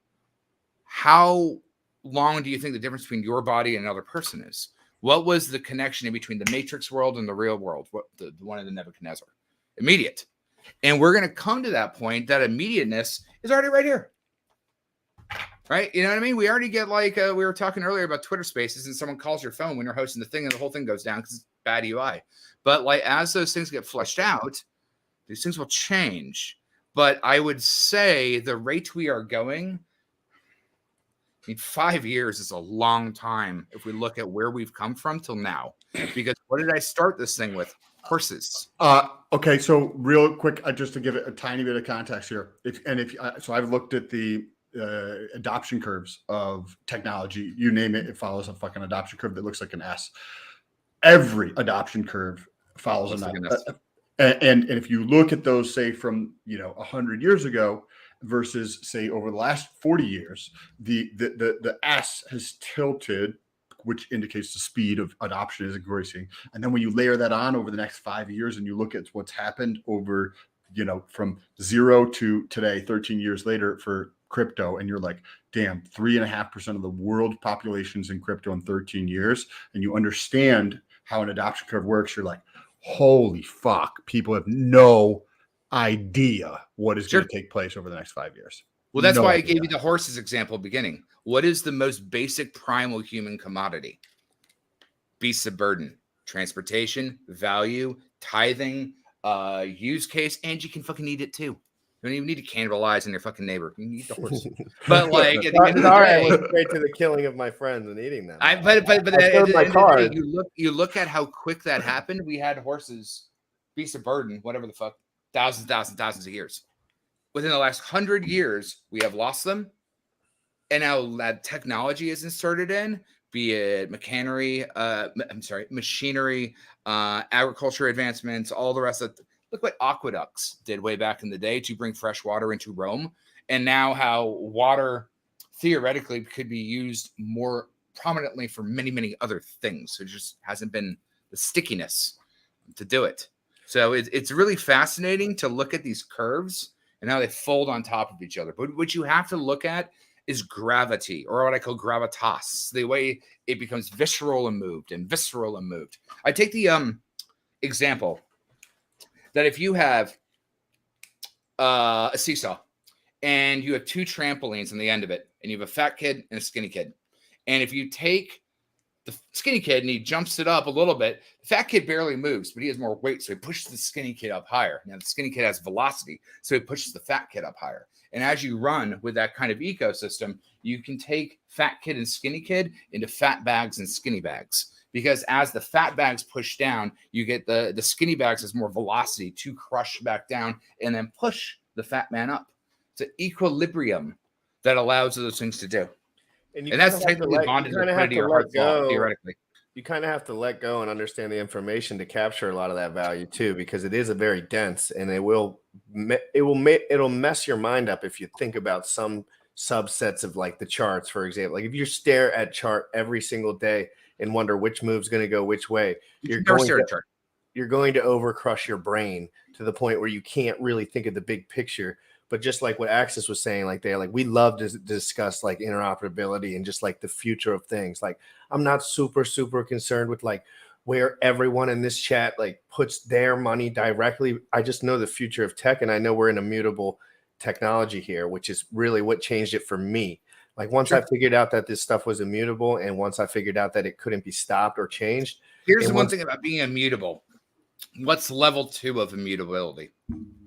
how long do you think the difference between your body and another person is? What was the connection in between the Matrix world and the real world? What the one in the Nebuchadnezzar? Immediate. And we're going to come to that point that immediateness is already right here. Right? You know what I mean? We already get like, we were talking earlier about Twitter Spaces and someone calls your phone when you're hosting the thing and the whole thing goes down because it's bad UI. But like, as those things get fleshed out, these things will change. But I would say the rate we are going, I mean, 5 years is a long time if we look at where we've come from till now. Because what did I start this thing with? Horses. Okay, so real quick, just to give it a tiny bit of context here. So I've looked at the adoption curves of technology. You name it, it follows a fucking adoption curve that looks like an S. Every adoption curve follows an S. And if you look at those, say from 100 years ago versus say over the last 40 years, the S has tilted, which indicates the speed of adoption is increasing. And then when you layer that on over the next 5 years and you look at what's happened over, from 0 to today, 13 years later for crypto, and you're like, damn, 3.5% of the world population's in crypto in 13 years, and you understand how an adoption curve works, you're like, holy fuck, people have no idea what is going to take place over the next 5 years. Well, that's why I gave you the horses example beginning. What is the most basic primal human commodity? Beasts of burden, transportation, value, tithing, use case, and you can fucking eat it too. You don't even need to cannibalize on your fucking neighbor. You can eat the horse. But like at the end of the day, I went straight to the killing of my friends and eating them. But at the end of the day, you look at how quick that happened. We had horses, beasts of burden, whatever the fuck, thousands of years. within the last 100 years, we have lost them. And now that technology is inserted in, be it machinery, agriculture advancements, all the rest of look what aqueducts did way back in the day to bring fresh water into Rome. And now how water theoretically could be used more prominently for many, many other things. It just hasn't been the stickiness to do it. So it's really fascinating to look at these curves and how they fold on top of each other. But what you have to look at is gravity, or what I call gravitas, the way it becomes visceral and moved and visceral and moved. I take the example that if you have a seesaw and you have two trampolines on the end of it, and you have a fat kid and a skinny kid, and if you take the skinny kid and he jumps it up a little bit, the fat kid barely moves, but he has more weight, so he pushes the skinny kid up higher. Now the skinny kid has velocity, so he pushes the fat kid up higher. And as you run with that kind of ecosystem, you can take fat kid and skinny kid into fat bags and skinny bags. Because as the fat bags push down, you get the skinny bags has more velocity to crush back down and then push the fat man up. It's an equilibrium that allows those things to do. And that's technically bonded liquidity or hard fall, theoretically. You kind of have to let go and understand the information to capture a lot of that value too, because it is a very dense, and it'll mess your mind up if you think about some subsets of like the charts, for example. Like if you stare at chart every single day and wonder which move's going to go which way, you're going to overcrush your brain to the point where you can't really think of the big picture. But just like what Axis was saying, we love to discuss like interoperability and just like the future of things. Like I'm not super concerned with like where everyone in this chat like puts their money directly. I just know the future of tech, and I know we're in immutable technology here, which is really what changed it for me. Like once I figured out that this stuff was immutable, and once I figured out that it couldn't be stopped or changed. Here's the one thing about being immutable. What's level 2 of immutability?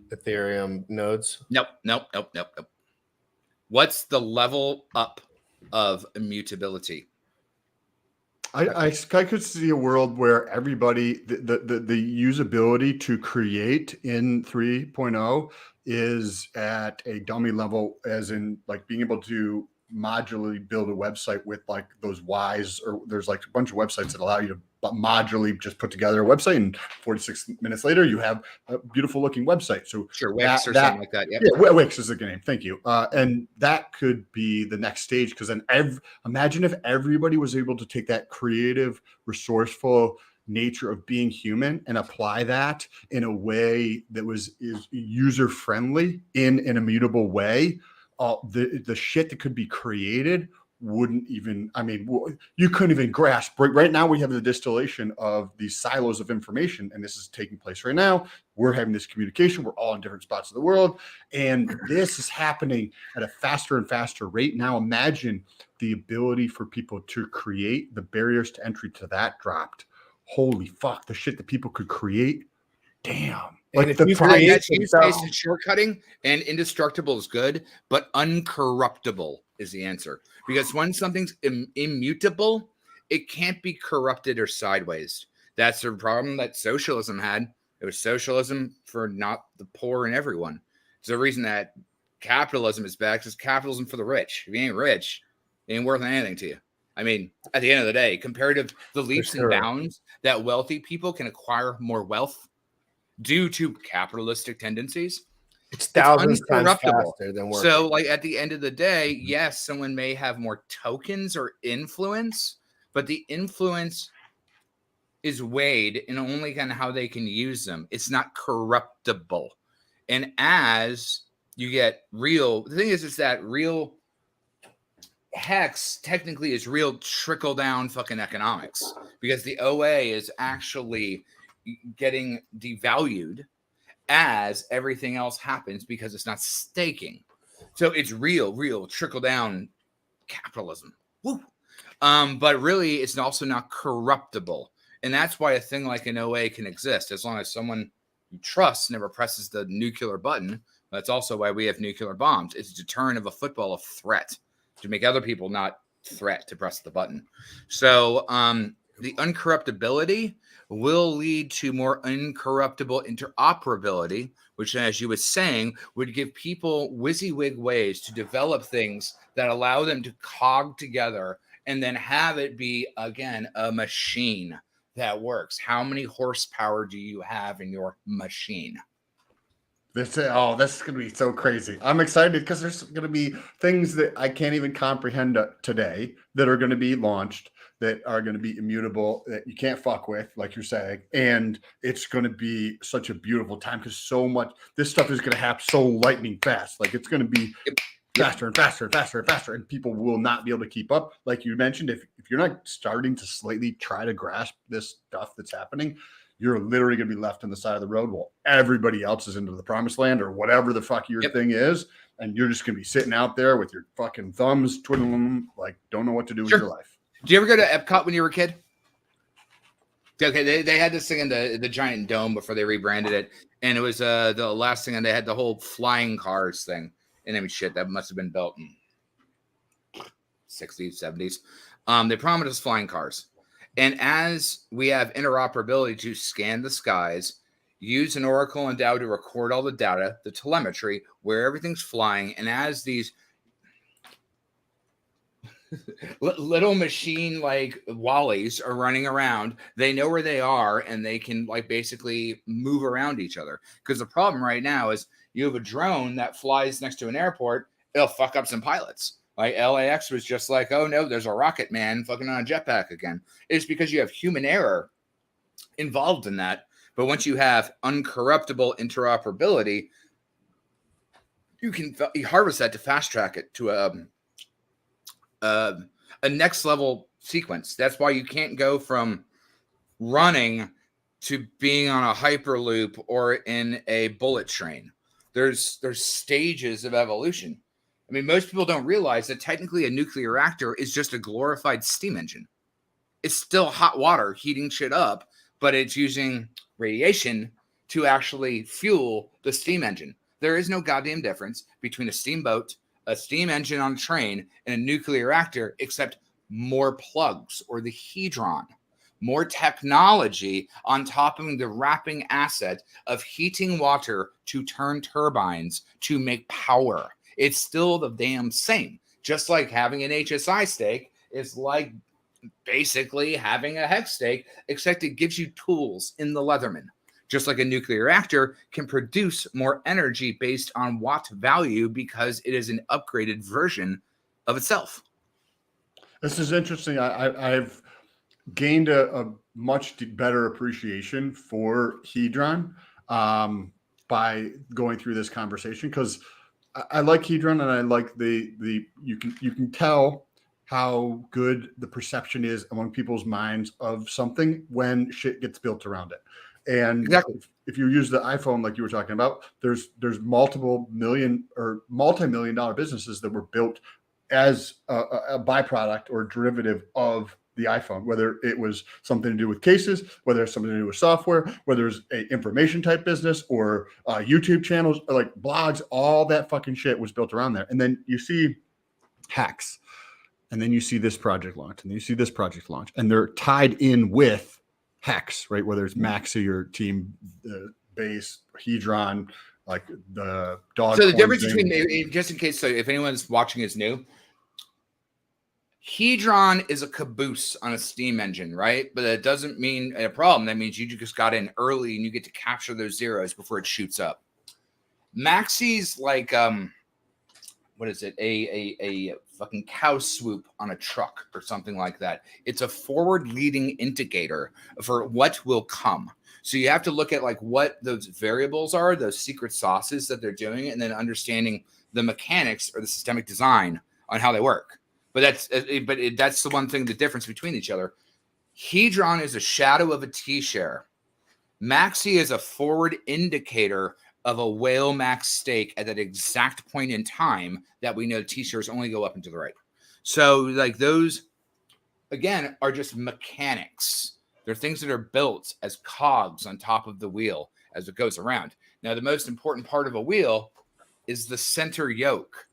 Ethereum nodes? Nope. What's the level up of immutability? I could see a world where everybody, the usability to create in 3.0 is at a dummy level, as in like being able to modularly build a website with like those Ys, or there's like a bunch of websites that allow you to modularly just put together a website, and 46 minutes later you have a beautiful looking website. So sure, Wix or something like that. Yep. Yeah, Wix is a good name. Thank you. And that could be the next stage, because then imagine if everybody was able to take that creative, resourceful nature of being human and apply that in a way that is user friendly in an immutable way. The shit that could be created wouldn't even, you couldn't even grasp. Right now we have the distillation of these silos of information, and this is taking place right now. We're having this communication. We're all in different spots of the world, and this is happening at a faster and faster rate. Now imagine the ability for people to create, the barriers to entry to that dropped. Holy fuck, the shit that people could create. Damn. Like the price use case is shortcutting, and indestructible is good, but uncorruptible is the answer. Because when something's immutable, it can't be corrupted or sideways. That's the problem that socialism had. It was socialism for not the poor and everyone. It's the reason that capitalism is bad, because capitalism for the rich. If you ain't rich, it ain't worth anything to you. I mean, at the end of the day, compared to the leaps and bounds that wealthy people can acquire more wealth due to capitalistic tendencies, it's thousands times faster than working. So, like at the end of the day, yes, someone may have more tokens or influence, but the influence is weighed in only kind of how they can use them. It's not corruptible. And as you get real, the thing is that real hex technically is real trickle down fucking economics, because the OA is actually getting devalued as everything else happens because it's not staking. So it's real trickle down capitalism. Woo. But really it's also not corruptible. And that's why a thing like an OA can exist, as long as someone you trust never presses the nuclear button. That's also why we have nuclear bombs. It's a deterrent of a football of threat to make other people not threat to press the button. So the uncorruptibility will lead to more uncorruptible interoperability, which, as you were saying, would give people WYSIWYG ways to develop things that allow them to cog together and then have it be, again, a machine that works. How many horsepower do you have in your machine? This is going to be so crazy. I'm excited because there's going to be things that I can't even comprehend today that are going to be launched, that are going to be immutable, that you can't fuck with, like you're saying. And it's going to be such a beautiful time because so much, this stuff is going to happen so lightning fast. Like it's going to be faster and faster and faster and faster, and people will not be able to keep up. Like you mentioned, if you're not starting to slightly try to grasp this stuff that's happening, you're literally going to be left on the side of the road while everybody else is into the promised land or whatever the fuck your thing is. And you're just going to be sitting out there with your fucking thumbs twiddling them, like don't know what to do with your life. Did you ever go to Epcot when you were a kid? Okay, they had this thing in the giant dome before they rebranded it. And it was the last thing, and they had the whole flying cars thing. And I mean, shit, that must have been built in 60s, 70s. They promised us flying cars. And as we have interoperability to scan the skies, use an Oracle and DAO to record all the data, the telemetry, where everything's flying, and as these little machine like Wallies are running around, they know where they are, and they can like basically move around each other. Because the problem right now is you have a drone that flies next to an airport, it'll fuck up some pilots. Like LAX was just like, oh no, there's a rocket man fucking on a jetpack again. It's because you have human error involved in that. But once you have uncorruptible interoperability, you can harvest that to fast track it to a next level sequence. That's why you can't go from running to being on a hyperloop or in a bullet train. There's stages of evolution. I mean, most people don't realize that technically a nuclear reactor is just a glorified steam engine. It's still hot water heating shit up, but it's using radiation to actually fuel the steam engine. There is no goddamn difference between a steamboat, a steam engine on a train, and a nuclear reactor, except more plugs or the Hedron, more technology on top of the wrapping asset of heating water to turn turbines to make power. It's still the damn same. Just like having an HSI stake is like basically having a hex stake, except it gives you tools in the Leatherman. Just like a nuclear reactor can produce more energy based on watt value because it is an upgraded version of itself. This is interesting. I've gained a much better appreciation for Hedron by going through this conversation, because I like Hedron, and I like the you can tell how good the perception is among people's minds of something when shit gets built around it. And exactly. If you use the iPhone like you were talking about, there's multiple million or multi-million-dollar businesses that were built as a byproduct or derivative of the iPhone, whether it was something to do with cases, whether it's something to do with software, whether it's a information type business or YouTube channels, or like blogs, all that fucking shit was built around there. And then you see hacks, and then you see this project launch, and then you see this project launch, and they're tied in with hacks, right? Whether it's Maxi or Team Base, Hedron, like the dog. So the difference between, just in case, so if anyone's watching is new, Hedron is a caboose on a steam engine, right? But that doesn't mean a problem. That means you just got in early and you get to capture those zeros before it shoots up. Maxi's like, what is it? A fucking cow swoop on a truck or something like that. It's a forward-leading indicator for what will come. So you have to look at like what those variables are, those secret sauces that they're doing, and then understanding the mechanics or the systemic design on how they work. But that's the one thing, the difference between each other. Hedron is a shadow of a T-share. Maxi is a forward indicator of a whale max stake at that exact point in time that we know T-shares only go up and to the right. So like those, again, are just mechanics. They're things that are built as cogs on top of the wheel as it goes around. Now, the most important part of a wheel is the center yoke,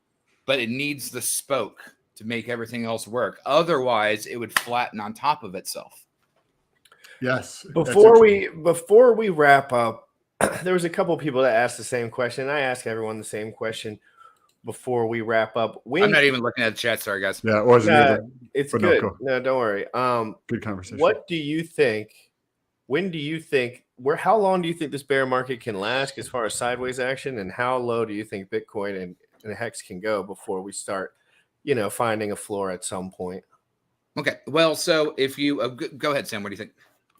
but it needs the spoke to make everything else work. Otherwise, it would flatten on top of itself. Yes. Before we wrap up, there was a couple of people that asked the same question. I ask everyone the same question before we wrap up. I'm not even looking at the chat. Sorry, guys. Yeah, it wasn't either. It's But good. go. No, don't worry. Good conversation. What do you think? When do you think? How long do you think this bear market can last as far as sideways action, and how low do you think Bitcoin and Hex can go before we start, finding a floor at some point? Okay. Well, so if you go ahead, Sam, what do you think?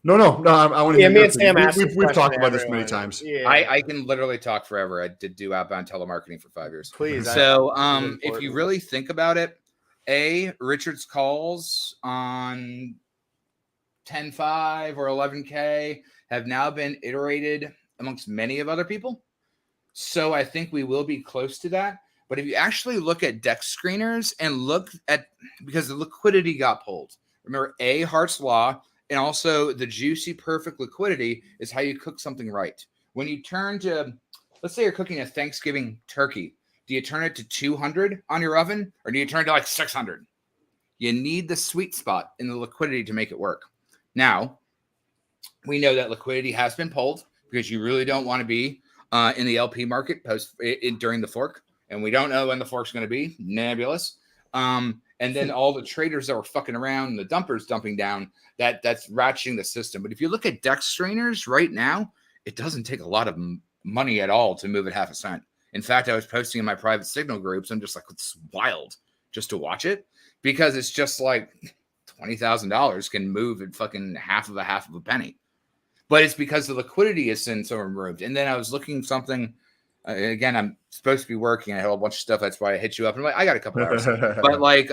No. I want to Yeah, hear me your and Sam opinion. asked this We've talked question about this to many everyone. times. Yeah, I can literally talk forever. I did do outbound telemarketing for 5 years. please. So, this is if you important. really think about it, Richard's calls on 10.5 or 11K have now been iterated amongst many of other people. So I think we will be close to that. But if you actually look at DEX screeners and look at, because the liquidity got pulled. Remember, Hart's Law, and also the juicy, perfect liquidity is how you cook something right. When you turn to, let's say you're cooking a Thanksgiving turkey, do you turn it to 200 on your oven, or do you turn it to like 600? You need the sweet spot in the liquidity to make it work. Now, we know that liquidity has been pulled because you really don't want to be in the LP market during the fork. And we don't know when the fork's going to be. Nebulous. And then all the traders that were fucking around and the dumpers dumping down, that's ratcheting the system. But if you look at DEX strainers right now, it doesn't take a lot of money at all to move it half a cent. In fact, I was posting in my private Signal groups. I'm just like, it's wild just to watch it, because it's just like $20,000 can move at fucking half of a penny. But it's because the liquidity is so removed. And then I was looking something. Again, I'm supposed to be working. I had a bunch of stuff. That's why I hit you up. And I'm like, I got a couple hours. But like,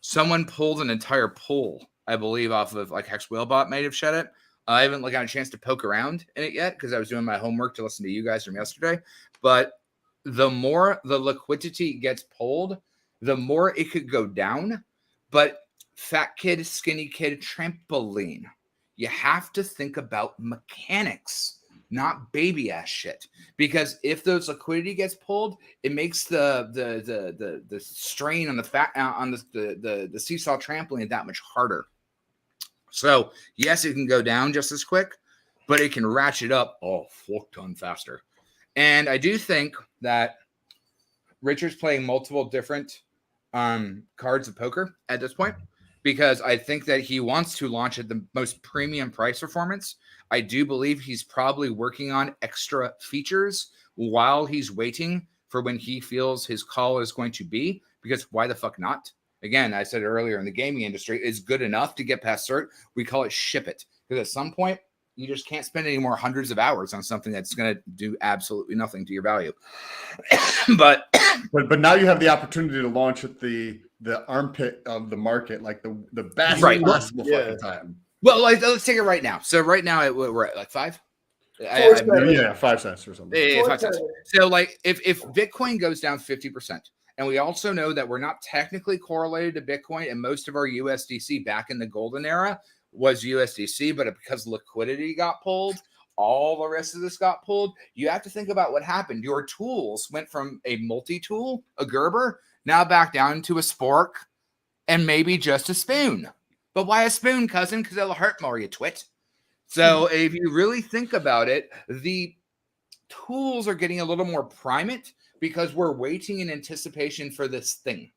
someone pulled an entire pool, I believe, off of like Hex Whalebot might have shed it. I haven't got a chance to poke around in it yet because I was doing my homework to listen to you guys from yesterday. But the more the liquidity gets pulled, the more it could go down. But fat kid, skinny kid, trampoline. You have to think about mechanics, not baby ass shit. Because if those liquidity gets pulled, it makes the strain on the seesaw trampoline that much harder. So yes, it can go down just as quick, but it can ratchet up fuck ton faster. And I do think that Richard's playing multiple different cards of poker at this point, because I think that he wants to launch at the most premium price performance. I do believe he's probably working on extra features while he's waiting for when he feels his call is going to be, because why the fuck not? Again, I said earlier, in the gaming industry, it's good enough to get past cert. We call it ship it, because at some point you just can't spend any more hundreds of hours on something that's going to do absolutely nothing to your value. but now you have the opportunity to launch at the armpit of the market, like the best Right. possible fucking time. Well, let's take it right now. So right now we're at like 5. 5 cents or something. Yeah, 5 cents. So like if Bitcoin goes down 50%, and we also know that we're not technically correlated to Bitcoin, and most of our USDC back in the golden era was USDC, but because liquidity got pulled, all the rest of this got pulled. You have to think about what happened. Your tools went from a multi-tool, a Gerber, now back down to a spork and maybe just a spoon. But why a spoon, cousin? Because it'll hurt more, you twit. So if you really think about it, the tools are getting a little more primate because we're waiting in anticipation for this thing,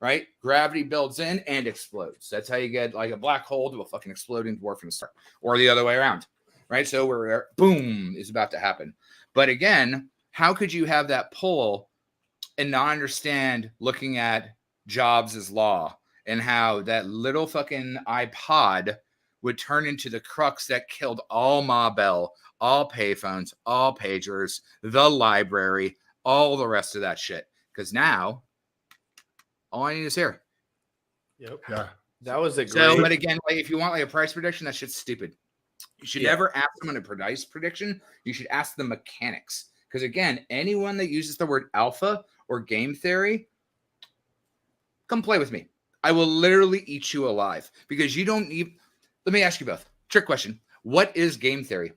right? Gravity builds in and explodes. That's how you get like a black hole to a fucking exploding dwarf in a star, or the other way around, right? So we're boom is about to happen. But again, how could you have that pull and not understand looking at Jobs' law and how that little fucking iPod would turn into the crux that killed all Ma Bell, all payphones, all pagers, the library, all the rest of that shit. Because now, all I need is here. Yep. Yeah. That was a great. So, but again, like if you want like a price prediction, that shit's stupid. You should never ask someone a price prediction. You should ask the mechanics. Because again, anyone that uses the word alpha or game theory, come play with me. I will literally eat you alive, because you don't need. Let me ask you both. Trick question. What is game theory?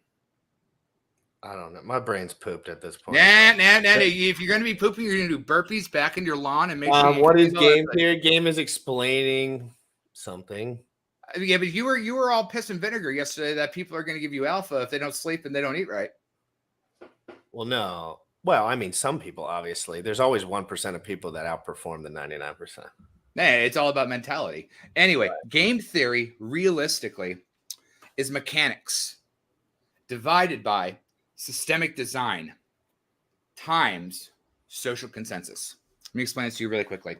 I don't know. My brain's pooped at this point. Nah. If you're going to be pooping, you're going to do burpees back in your lawn and make sure. What is game theory? Game is explaining something. Yeah, but you were all piss and vinegar yesterday that people are going to give you alpha if they don't sleep and they don't eat right. Well, no. Well, I mean, some people, obviously. There's always 1% of people that outperform the 99%. Hey, it's all about mentality. Anyway, game theory, realistically, is mechanics divided by systemic design times social consensus. Let me explain this to you really quickly.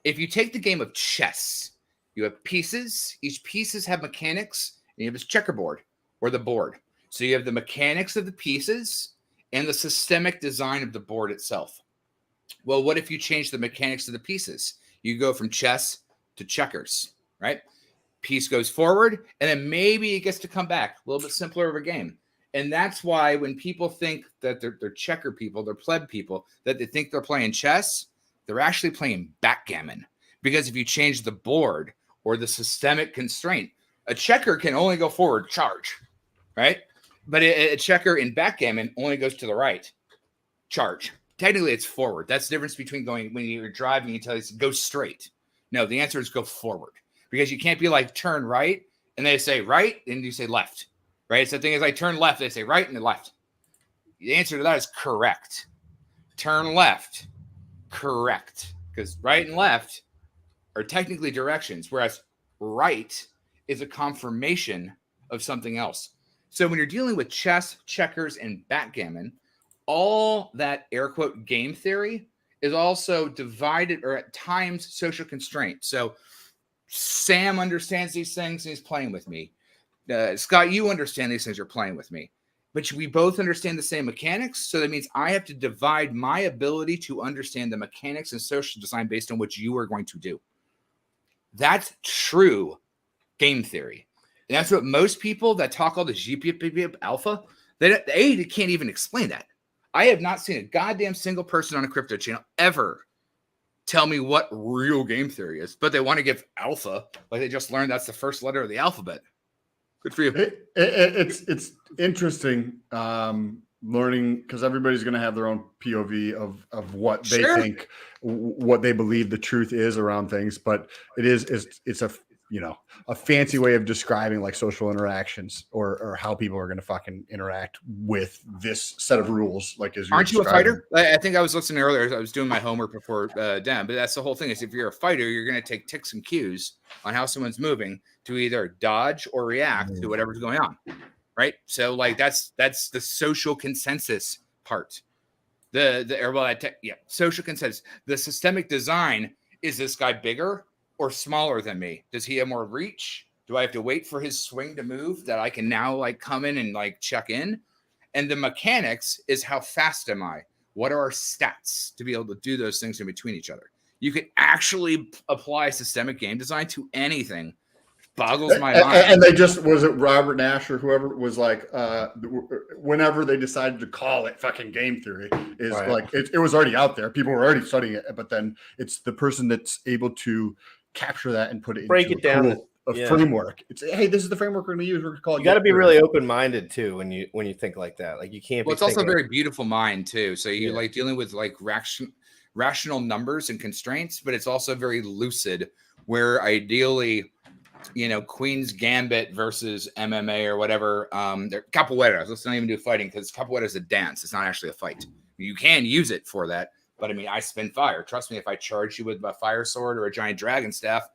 If you take the game of chess, you have pieces. Each pieces have mechanics, and you have this checkerboard or the board. So you have the mechanics of the pieces and the systemic design of the board itself. Well, what if you change the mechanics of the pieces? You go from chess to checkers, right? Piece goes forward, and then maybe it gets to come back. A little bit simpler of a game. And that's why when people think that they're checker people, they're pleb people, that they think they're playing chess, they're actually playing backgammon. Because if you change the board or the systemic constraint, a checker can only go forward, charge, right? But a checker in backgammon only goes to the right, charge. Technically, it's forward. That's the difference between going when you're driving, you tell you go straight. No, the answer is go forward, because you can't be like turn right and they say right and you say left, right? So the thing is, like turn left, they say right and then left. The answer to that is correct. Turn left, correct, because right and left are technically directions, whereas right is a confirmation of something else. So when you're dealing with chess, checkers, and backgammon, all that air quote game theory is also divided or at times social constraint. So Sam understands these things and he's playing with me. Scott, you understand these things, you're playing with me. But we both understand the same mechanics. So that means I have to divide my ability to understand the mechanics and social design based on what you are going to do. That's true game theory. And that's what most people that talk all the GP alpha, they can't even explain that. I have not seen a goddamn single person on a crypto channel ever tell me what real game theory is, but they want to give alpha like they just learned that's the first letter of the alphabet. Good for you. It's interesting learning, because everybody's going to have their own POV of what they think, what they believe the truth is around things. But it's a fancy way of describing like social interactions or how people are going to fucking interact with this set of rules. Like, aren't you a fighter? I think I was listening earlier. I was doing my homework before Dan, but that's the whole thing is if you're a fighter, you're going to take ticks and cues on how someone's moving to either dodge or react to whatever's going on. Right. So like that's the social consensus part. Social consensus. The systemic design is this guy bigger or smaller than me? Does he have more reach? Do I have to wait for his swing to move that I can now like come in and like check in? And the mechanics is how fast am I? What are our stats to be able to do those things in between each other? You can actually apply systemic game design to anything. Boggles my mind. And they just, was it Robert Nash or whoever was like, whenever they decided to call it fucking game theory is right. Like, it was already out there. People were already studying it, but then it's the person that's able to capture that and put it break it down a framework. It's, hey, this is the framework we're going to use. We're going to call it. You got to be really open-minded too when you think like that. Like you can't. Well, it's also a very beautiful mind too. So you're like dealing with like rational numbers and constraints, but it's also very lucid. Where ideally, Queen's Gambit versus MMA or whatever. They're capoeiras. Let's not even do fighting because capoeira is a dance. It's not actually a fight. You can use it for that. But I mean, I spin fire. Trust me, if I charge you with a fire sword or a giant dragon staff,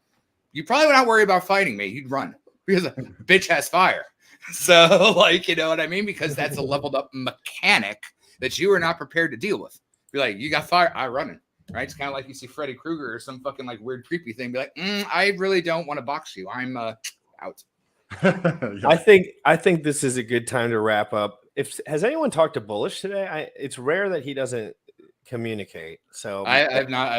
you probably would not worry about fighting me. You'd run because a bitch has fire. So, like, you know what I mean? Because that's a leveled up mechanic that you are not prepared to deal with. Be like, you got fire, I running. Right? It's kind of like you see Freddy Krueger or some fucking like weird creepy thing. Be like, I really don't want to box you. I'm out. I think this is a good time to wrap up. Has anyone talked to Bullish today? It's rare that he doesn't communicate. So I have not.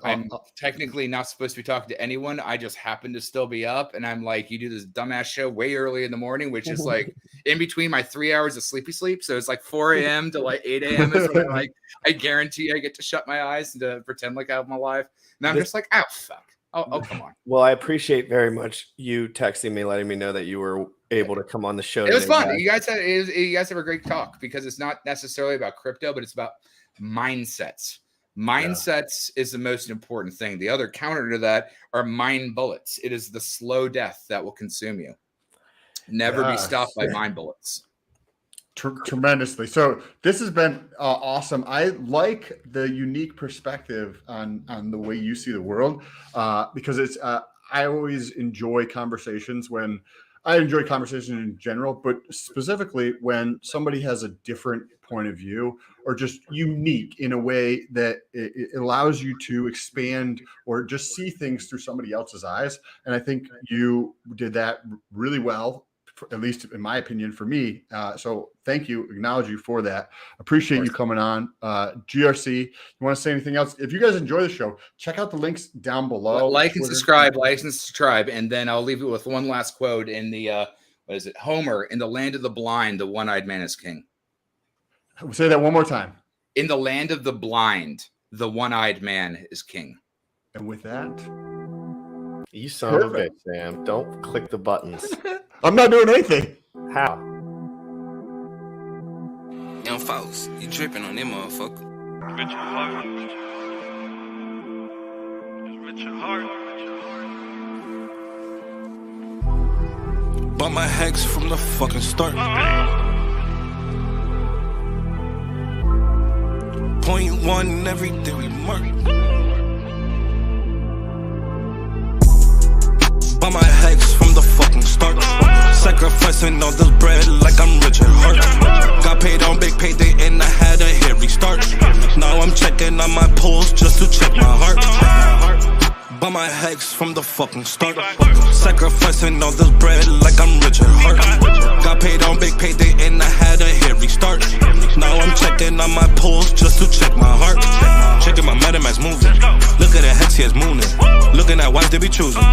I'm technically not supposed to be talking to anyone. I just happen to still be up, and I'm like, you do this dumbass show way early in the morning, which is like in between my 3 hours of sleepy sleep. So it's like 4 a.m. to like 8 a.m. is when like I guarantee I get to shut my eyes and to pretend like I have my life. And I'm just like, oh fuck. Oh, come on. Well, I appreciate very much you texting me, letting me know that you were able to come on the show. It was fun. You guys have a great talk because it's not necessarily about crypto, but it's about mindsets. Mindsets is the most important thing. The other counter to that are mind bullets. It is the slow death that will consume you. Never be stopped by mind bullets. Tremendously. So this has been awesome. I like the unique perspective on the way you see the world, because it's I always enjoy conversations when I enjoy conversation in general, but specifically when somebody has a different point of view or just unique in a way that it allows you to expand or just see things through somebody else's eyes. And I think you did that really well, at least in my opinion, for me. So thank you, acknowledge you for that. Appreciate you coming on. GRC, you want to say anything else? If you guys enjoy the show, check out the links down below. Like and subscribe, and then I'll leave you with one last quote in the what is it? Homer, in the land of the blind, the one-eyed man is king. Say that one more time. In the land of the blind, the one-eyed man is king. And with that, you son of a bitch, Sam. Don't click the buttons. I'm not doing anything. How? Young folks, you tripping on them motherfucker. With your heart. With your heart. Bought my hex from the fucking start. .1 everything we mark. Bought my hex from the fucking start. Sacrificing all this bread like I'm Richard Hart. Got paid on big payday and I had a hairy start. Now I'm checking on my pulse just to check my heart. Bought my hex from the fucking start. Sacrificing all this bread like I'm Richard Hart. Got paid on big payday and I had a hairy start. Now I'm checking on my pulse just to check my heart. Checking my MetaMask moving. Look at the hex, he is mooning. Looking at wives they be choosing.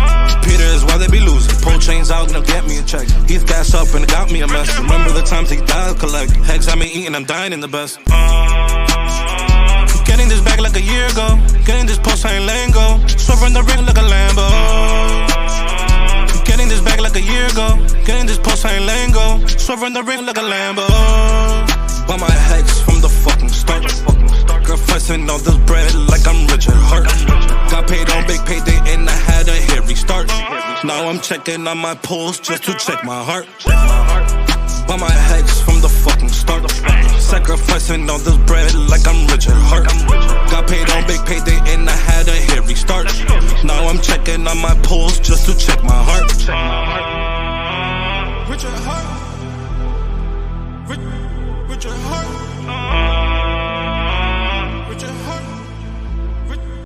Peter is why they be losing. Pull chains out and they'll get me a check. He's gas up and it got me a mess. Remember the times he died collect. Hex I been eating, I'm dying in the best. Getting this back like a year ago. Getting this post, I ain't letting go. Swerving the ring like a Lambo. Getting this back like a year ago. Getting this post, I ain't letting go. Swerving the ring like a Lambo. Bought my hex from the fucking start. Sacrificing all this bread like I'm Richard Hart. Got paid on big payday and I had a hairy start. Now I'm checking on my pulse just to check my heart. Bought my hex from the fucking start. Sacrificing all this bread like I'm Richard Hart. Got paid on big payday and I had a hairy start. Now I'm checking on my pulse just to check my heart. Richard Hart. Richard Hart.